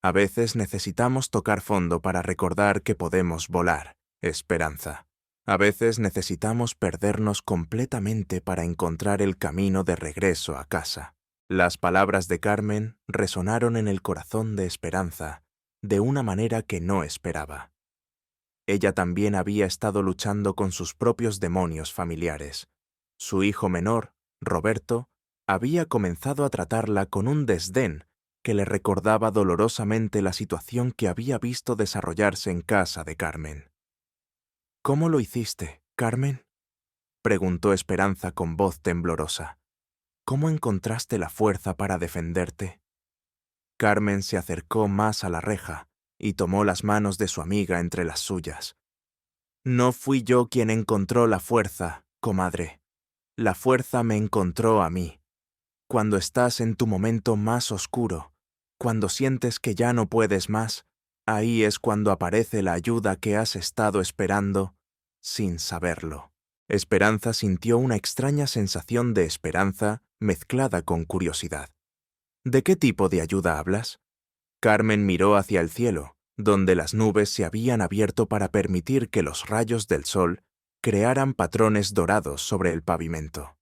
Speaker 1: «A veces necesitamos tocar fondo para recordar que podemos volar, Esperanza. A veces necesitamos perdernos completamente para encontrar el camino de regreso a casa». Las palabras de Carmen resonaron en el corazón de Esperanza de una manera que no esperaba. Ella también había estado luchando con sus propios demonios familiares. Su hijo menor, Roberto, había comenzado a tratarla con un desdén que le recordaba dolorosamente la situación que había visto desarrollarse en casa de Carmen. «¿Cómo lo hiciste, Carmen?», preguntó Esperanza con voz temblorosa. «¿Cómo encontraste la fuerza para defenderte?». Carmen se acercó más a la reja y tomó las manos de su amiga entre las suyas. «No fui yo quien encontró la fuerza, comadre. La fuerza me encontró a mí. Cuando estás en tu momento más oscuro, cuando sientes que ya no puedes más, ahí es cuando aparece la ayuda que has estado esperando sin saberlo». Esperanza sintió una extraña sensación de esperanza mezclada con curiosidad. «¿De qué tipo de ayuda hablas?». Carmen miró hacia el cielo, donde las nubes se habían abierto para permitir que los rayos del sol crearan patrones dorados sobre el pavimento.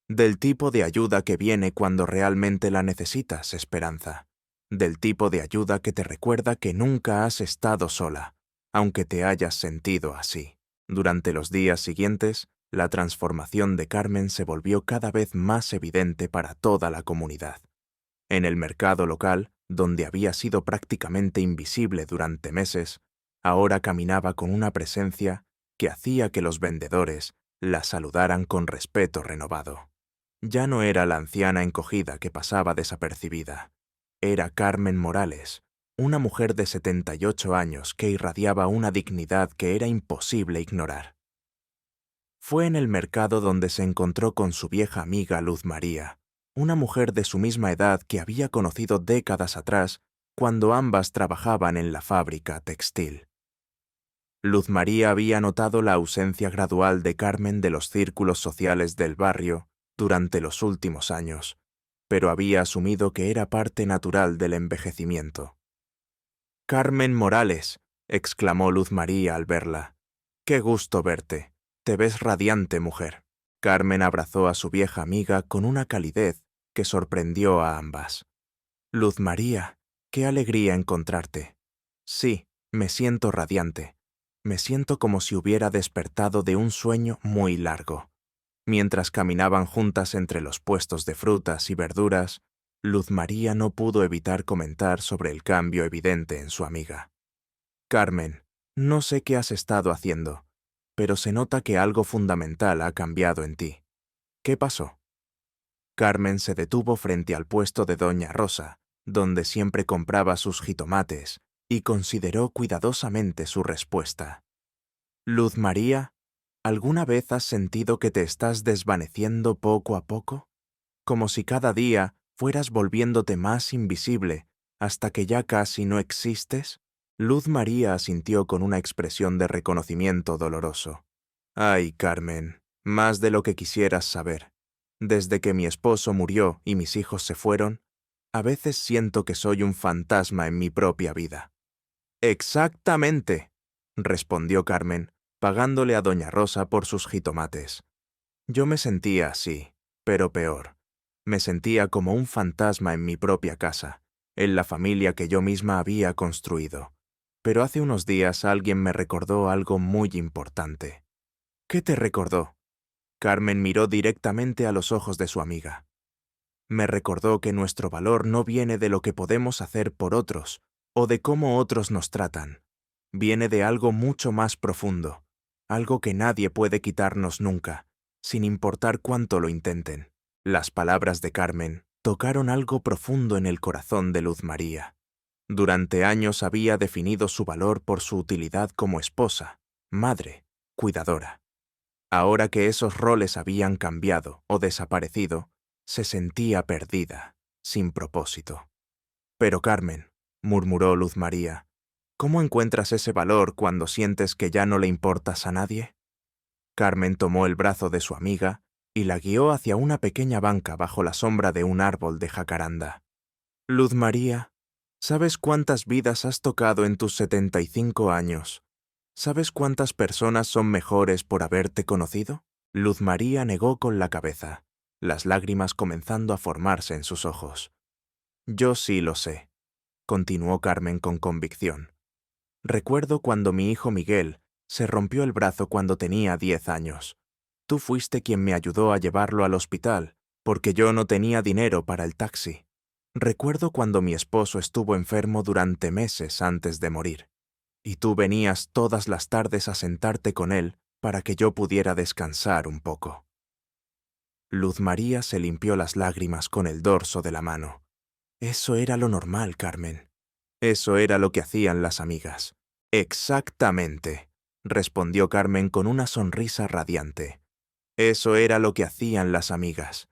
Speaker 1: «Del tipo de ayuda que viene cuando realmente la necesitas, Esperanza. Del tipo de ayuda que te recuerda que nunca has estado sola, aunque te hayas sentido así». Durante los días siguientes, la transformación de Carmen se volvió cada vez más evidente para toda la comunidad. En el mercado local, donde había sido prácticamente invisible durante meses, ahora caminaba con una presencia que hacía que los vendedores la saludaran con respeto renovado. Ya no era la anciana encogida que pasaba desapercibida. Era Carmen Morales, una mujer de 78 años que irradiaba una dignidad que era imposible ignorar. Fue en el mercado donde se encontró con su vieja amiga Luz María, una mujer de su misma edad que había conocido décadas atrás cuando ambas trabajaban en la fábrica textil. Luz María había notado la ausencia gradual de Carmen de los círculos sociales del barrio durante los últimos años, pero había asumido que era parte natural del envejecimiento. «Carmen Morales», exclamó Luz María al verla. «Qué gusto verte. Te ves radiante, mujer». Carmen abrazó a su vieja amiga con una calidez que sorprendió a ambas. «Luz María, qué alegría encontrarte. Sí, me siento radiante. Me siento como si hubiera despertado de un sueño muy largo». Mientras caminaban juntas entre los puestos de frutas y verduras, Luz María no pudo evitar comentar sobre el cambio evidente en su amiga. «Carmen, no sé qué has estado haciendo, pero se nota que algo fundamental ha cambiado en ti. ¿Qué pasó?». Carmen se detuvo frente al puesto de Doña Rosa, donde siempre compraba sus jitomates, y consideró cuidadosamente su respuesta. «Luz María, ¿alguna vez has sentido que te estás desvaneciendo poco a poco? Como si cada día fueras volviéndote más invisible hasta que ya casi no existes». Luz María asintió con una expresión de reconocimiento doloroso. «Ay, Carmen, más de lo que quisieras saber. Desde que mi esposo murió y mis hijos se fueron, a veces siento que soy un fantasma en mi propia vida». «Exactamente», respondió Carmen, pagándole a Doña Rosa por sus jitomates. «Yo me sentía así, pero peor. Me sentía como un fantasma en mi propia casa, en la familia que yo misma había construido. Pero hace unos días alguien me recordó algo muy importante». «¿Qué te recordó?». Carmen miró directamente a los ojos de su amiga. «Me recordó que nuestro valor no viene de lo que podemos hacer por otros o de cómo otros nos tratan. Viene de algo mucho más profundo, algo que nadie puede quitarnos nunca, sin importar cuánto lo intenten. Las palabras de Carmen tocaron algo profundo en el corazón de Luz María. Durante años había definido su valor por su utilidad como esposa, madre, cuidadora. Ahora que esos roles habían cambiado o desaparecido, se sentía perdida, sin propósito. Pero Carmen, murmuró Luz María, ¿cómo encuentras ese valor cuando sientes que ya no le importas a nadie? Carmen tomó el brazo de su amiga y la guió hacia una pequeña banca bajo la sombra de un árbol de jacaranda. Luz María, ¿sabes cuántas vidas has tocado en tus 75 años? ¿Sabes cuántas personas son mejores por haberte conocido? Luz María negó con la cabeza, las lágrimas comenzando a formarse en sus ojos. Yo sí lo sé, continuó Carmen con convicción. Recuerdo cuando mi hijo Miguel se rompió el brazo cuando tenía 10 años. Tú fuiste quien me ayudó a llevarlo al hospital, porque yo no tenía dinero para el taxi. Recuerdo cuando mi esposo estuvo enfermo durante meses antes de morir, y tú venías todas las tardes a sentarte con él para que yo pudiera descansar un poco. Luz María se limpió las lágrimas con el dorso de la mano. Eso era lo normal, Carmen. Eso era lo que hacían las amigas. Exactamente, respondió Carmen con una sonrisa radiante. Eso era lo que hacían las amigas.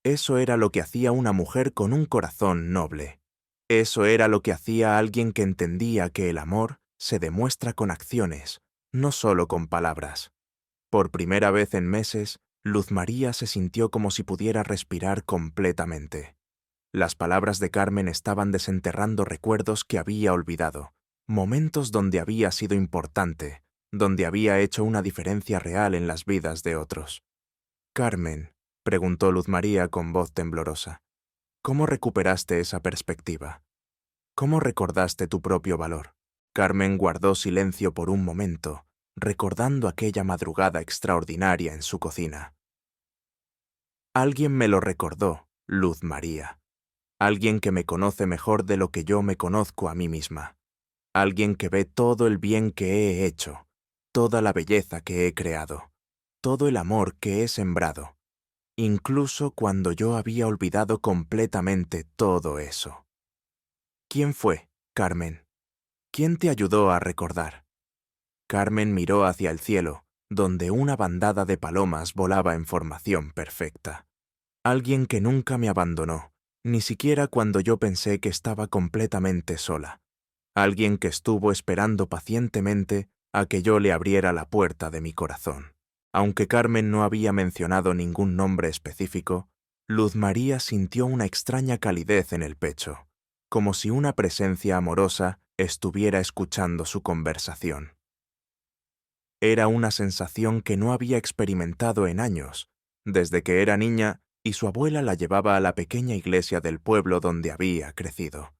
Speaker 1: Eso era lo que hacía una mujer con un corazón noble. Eso era lo que hacía alguien que entendía que el amor se demuestra con acciones, no solo con palabras. Por primera vez en meses, Luz María se sintió como si pudiera respirar completamente. Las palabras de Carmen estaban desenterrando recuerdos que había olvidado, momentos donde había sido importante, donde había hecho una diferencia real en las vidas de otros. Carmen, preguntó Luz María con voz temblorosa, ¿cómo recuperaste esa perspectiva? ¿Cómo recordaste tu propio valor? Carmen guardó silencio por un momento, recordando aquella madrugada extraordinaria en su cocina. Alguien me lo recordó, Luz María. Alguien que me conoce mejor de lo que yo me conozco a mí misma. Alguien que ve todo el bien que he hecho, toda la belleza que he creado, todo el amor que he sembrado, incluso cuando yo había olvidado completamente todo eso. ¿Quién fue, Carmen? ¿Quién te ayudó a recordar? Carmen miró hacia el cielo, donde una bandada de palomas volaba en formación perfecta. Alguien que nunca me abandonó, ni siquiera cuando yo pensé que estaba completamente sola. Alguien que estuvo esperando pacientemente a que yo le abriera la puerta de mi corazón. Aunque Carmen no había mencionado ningún nombre específico, Luz María sintió una extraña calidez en el pecho, como si una presencia amorosa estuviera escuchando su conversación. Era una sensación que no había experimentado en años, desde que era niña y su abuela la llevaba a la pequeña iglesia del pueblo donde había crecido.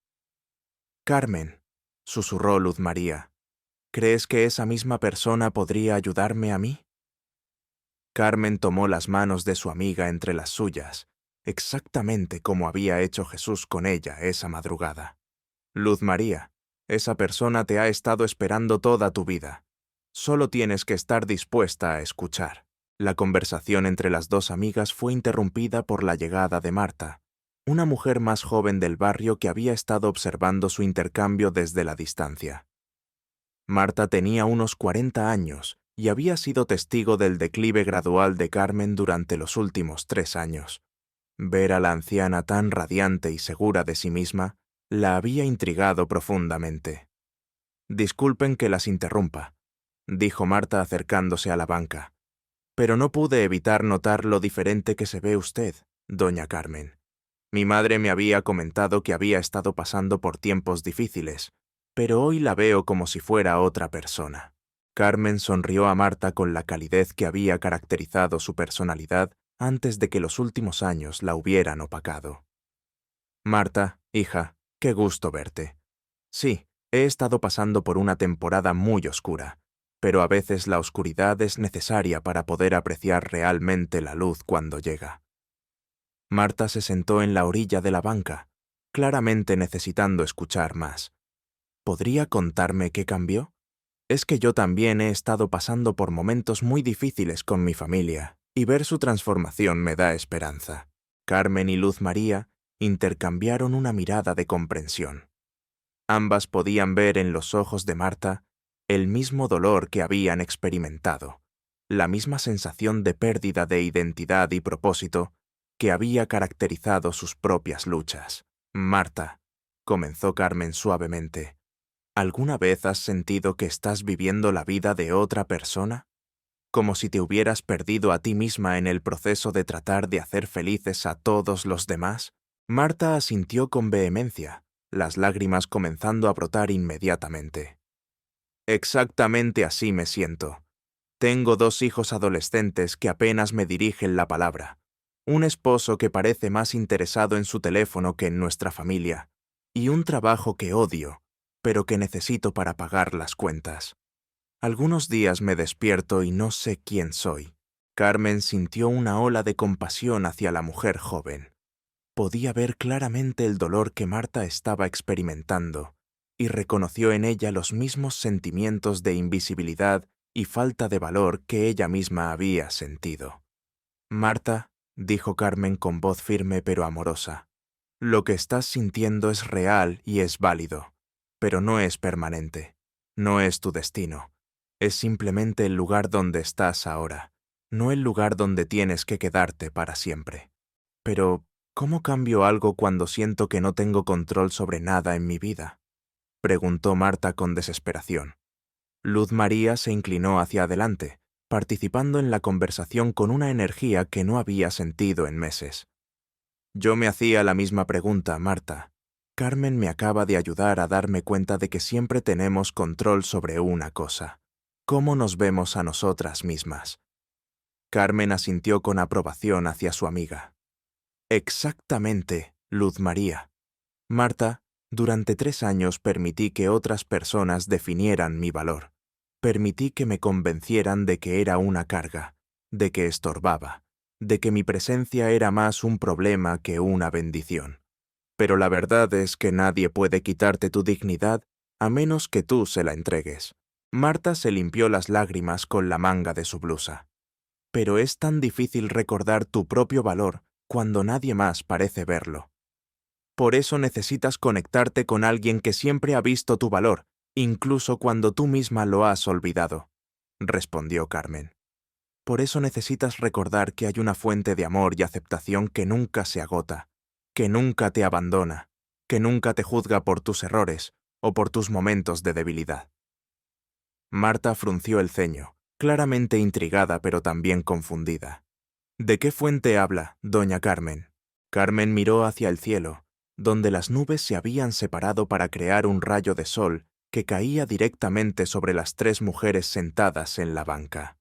Speaker 1: Carmen, susurró Luz María, ¿crees que esa misma persona podría ayudarme a mí? Carmen tomó las manos de su amiga entre las suyas, exactamente como había hecho Jesús con ella esa madrugada. Luz María, esa persona te ha estado esperando toda tu vida. Solo tienes que estar dispuesta a escuchar. La conversación entre las dos amigas fue interrumpida por la llegada de Marta, una mujer más joven del barrio que había estado observando su intercambio desde la distancia. Marta tenía unos 40 años y había sido testigo del declive gradual de Carmen durante los últimos 3 años. Ver a la anciana tan radiante y segura de sí misma la había intrigado profundamente. «Disculpen que las interrumpa», dijo Marta acercándose a la banca, «pero no pude evitar notar lo diferente que se ve usted, doña Carmen. Mi madre me había comentado que había estado pasando por tiempos difíciles, pero hoy la veo como si fuera otra persona». Carmen sonrió a Marta con la calidez que había caracterizado su personalidad antes de que los últimos años la hubieran opacado. «Marta, hija, qué gusto verte. Sí, he estado pasando por una temporada muy oscura, pero a veces la oscuridad es necesaria para poder apreciar realmente la luz cuando llega». Marta se sentó en la orilla de la banca, claramente necesitando escuchar más. ¿Podría contarme qué cambió? Es que yo también he estado pasando por momentos muy difíciles con mi familia, y ver su transformación me da esperanza. Carmen y Luz María intercambiaron una mirada de comprensión. Ambas podían ver en los ojos de Marta el mismo dolor que habían experimentado, la misma sensación de pérdida de identidad y propósito que había caracterizado sus propias luchas. Marta, comenzó Carmen suavemente, ¿alguna vez has sentido que estás viviendo la vida de otra persona? Como si te hubieras perdido a ti misma en el proceso de tratar de hacer felices a todos los demás. Marta asintió con vehemencia, las lágrimas comenzando a brotar inmediatamente. Exactamente así me siento. Tengo 2 hijos adolescentes que apenas me dirigen la palabra, un esposo que parece más interesado en su teléfono que en nuestra familia, y un trabajo que odio, pero que necesito para pagar las cuentas. Algunos días me despierto y no sé quién soy. Carmen sintió una ola de compasión hacia la mujer joven. Podía ver claramente el dolor que Marta estaba experimentando y reconoció en ella los mismos sentimientos de invisibilidad y falta de valor que ella misma había sentido. Marta, dijo Carmen con voz firme pero amorosa, lo que estás sintiendo es real y es válido, pero no es permanente, no es tu destino. Es simplemente el lugar donde estás ahora, no el lugar donde tienes que quedarte para siempre. Pero, ¿cómo cambio algo cuando siento que no tengo control sobre nada en mi vida? Preguntó Marta con desesperación. Luz María se inclinó hacia adelante, participando en la conversación con una energía que no había sentido en meses. Yo me hacía la misma pregunta, Marta. Carmen me acaba de ayudar a darme cuenta de que siempre tenemos control sobre una cosa. ¿Cómo nos vemos a nosotras mismas? Carmen asintió con aprobación hacia su amiga. Exactamente, Luz María. Marta, durante 3 años permití que otras personas definieran mi valor. Permití que me convencieran de que era una carga, de que estorbaba, de que mi presencia era más un problema que una bendición. Pero la verdad es que nadie puede quitarte tu dignidad a menos que tú se la entregues. Marta se limpió las lágrimas con la manga de su blusa. Pero es tan difícil recordar tu propio valor cuando nadie más parece verlo. Por eso necesitas conectarte con alguien que siempre ha visto tu valor, incluso cuando tú misma lo has olvidado, respondió Carmen. Por eso necesitas recordar que hay una fuente de amor y aceptación que nunca se agota, que nunca te abandona, que nunca te juzga por tus errores o por tus momentos de debilidad. Marta frunció el ceño, claramente intrigada pero también confundida. ¿De qué fuente habla, doña Carmen? Carmen miró hacia el cielo, donde las nubes se habían separado para crear un rayo de sol que caía directamente sobre las 3 mujeres sentadas en la banca.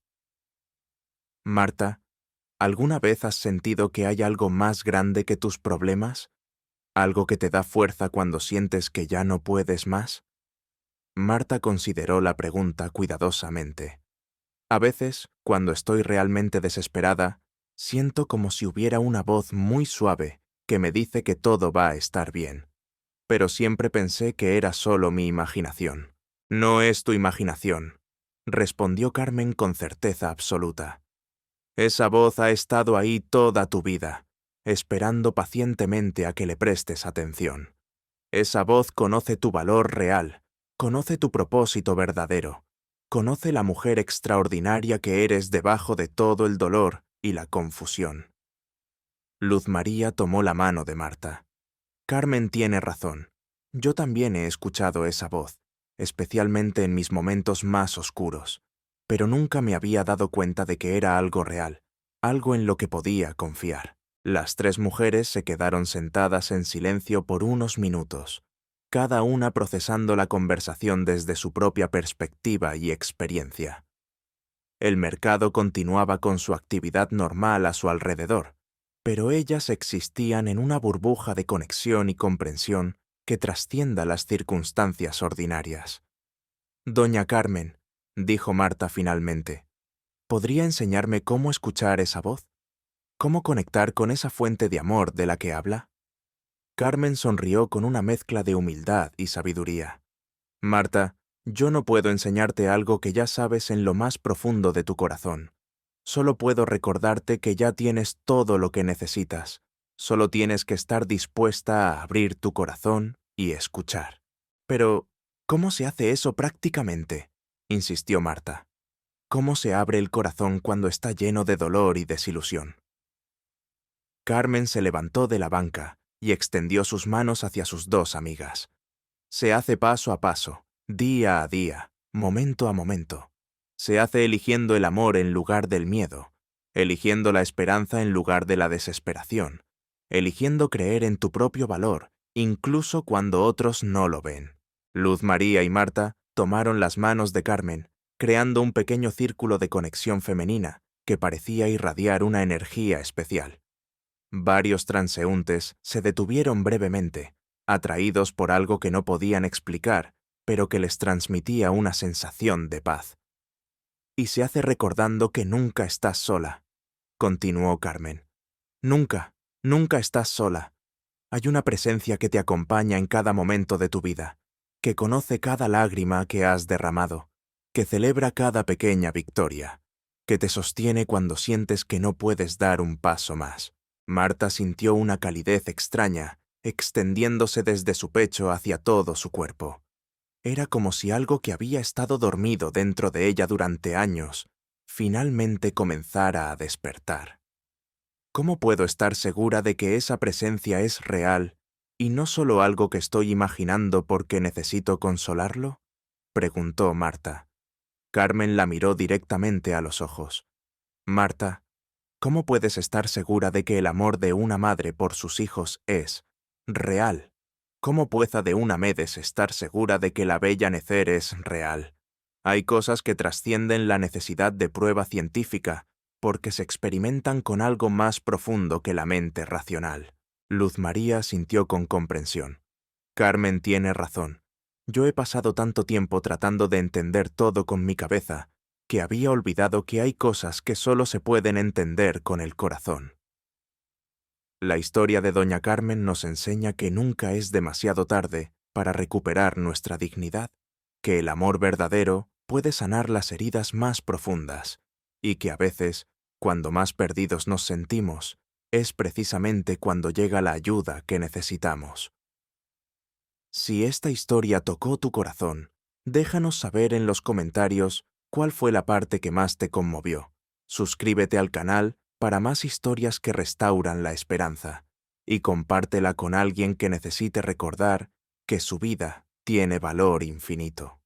Speaker 1: Marta, ¿alguna vez has sentido que hay algo más grande que tus problemas? ¿Algo que te da fuerza cuando sientes que ya no puedes más? Marta consideró la pregunta cuidadosamente. A veces, cuando estoy realmente desesperada, siento como si hubiera una voz muy suave que me dice que todo va a estar bien. Pero siempre pensé que era solo mi imaginación. No es tu imaginación, respondió Carmen con certeza absoluta. Esa voz ha estado ahí toda tu vida, esperando pacientemente a que le prestes atención. Esa voz conoce tu valor real, conoce tu propósito verdadero, conoce la mujer extraordinaria que eres debajo de todo el dolor y la confusión. Luz María tomó la mano de Marta. Carmen tiene razón. Yo también he escuchado esa voz, especialmente en mis momentos más oscuros, pero nunca me había dado cuenta de que era algo real, algo en lo que podía confiar. Las 3 mujeres se quedaron sentadas en silencio por unos minutos, cada una procesando la conversación desde su propia perspectiva y experiencia. El mercado continuaba con su actividad normal a su alrededor, pero ellas existían en una burbuja de conexión y comprensión que trascienda las circunstancias ordinarias. Doña Carmen, dijo Marta finalmente, ¿podría enseñarme cómo escuchar esa voz? ¿Cómo conectar con esa fuente de amor de la que habla? Carmen sonrió con una mezcla de humildad y sabiduría. Marta, Yo no puedo enseñarte algo que ya sabes en lo más profundo de tu corazón. Solo puedo recordarte que ya tienes todo lo que necesitas. Solo tienes que estar dispuesta a abrir tu corazón y escuchar. Pero, ¿cómo se hace eso prácticamente?, insistió Marta. ¿Cómo se abre el corazón cuando está lleno de dolor y desilusión? Carmen se levantó de la banca y extendió sus manos hacia sus dos amigas. Se hace paso a paso, día a día, momento a momento. Se hace eligiendo el amor en lugar del miedo, eligiendo la esperanza en lugar de la desesperación, eligiendo creer en tu propio valor, incluso cuando otros no lo ven. Luz María y Marta tomaron las manos de Carmen, creando un pequeño círculo de conexión femenina que parecía irradiar una energía especial. Varios transeúntes se detuvieron brevemente, atraídos por algo que no podían explicar, pero que les transmitía una sensación de paz. Y se hace recordando que nunca estás sola, continuó Carmen. Nunca, nunca estás sola. Hay una presencia que te acompaña en cada momento de tu vida, que conoce cada lágrima que has derramado, que celebra cada pequeña victoria, que te sostiene cuando sientes que no puedes dar un paso más. Marta sintió una calidez extraña, extendiéndose desde su pecho hacia todo su cuerpo. Era como si algo que había estado dormido dentro de ella durante años, finalmente comenzara a despertar. ¿Cómo puedo estar segura de que esa presencia es real y no solo algo que estoy imaginando porque necesito consolarlo?, preguntó Marta. Carmen la miró directamente a los ojos. Marta, ¿cómo puedes estar segura de que el amor de una madre por sus hijos es real? ¿Cómo puede de una Medes estar segura de que la bella Necer es real? Hay cosas que trascienden la necesidad de prueba científica, porque se experimentan con algo más profundo que la mente racional. Luz María sintió con comprensión. Carmen tiene razón. Yo he pasado tanto tiempo tratando de entender todo con mi cabeza, que había olvidado que hay cosas que solo se pueden entender con el corazón. La historia de Doña Carmen nos enseña que nunca es demasiado tarde para recuperar nuestra dignidad, que el amor verdadero puede sanar las heridas más profundas, y que a veces, cuando más perdidos nos sentimos, es precisamente cuando llega la ayuda que necesitamos. Si esta historia tocó tu corazón, déjanos saber en los comentarios cuál fue la parte que más te conmovió. Suscríbete al canal para más historias que restauran la esperanza y compártela con alguien que necesite recordar que su vida tiene valor infinito.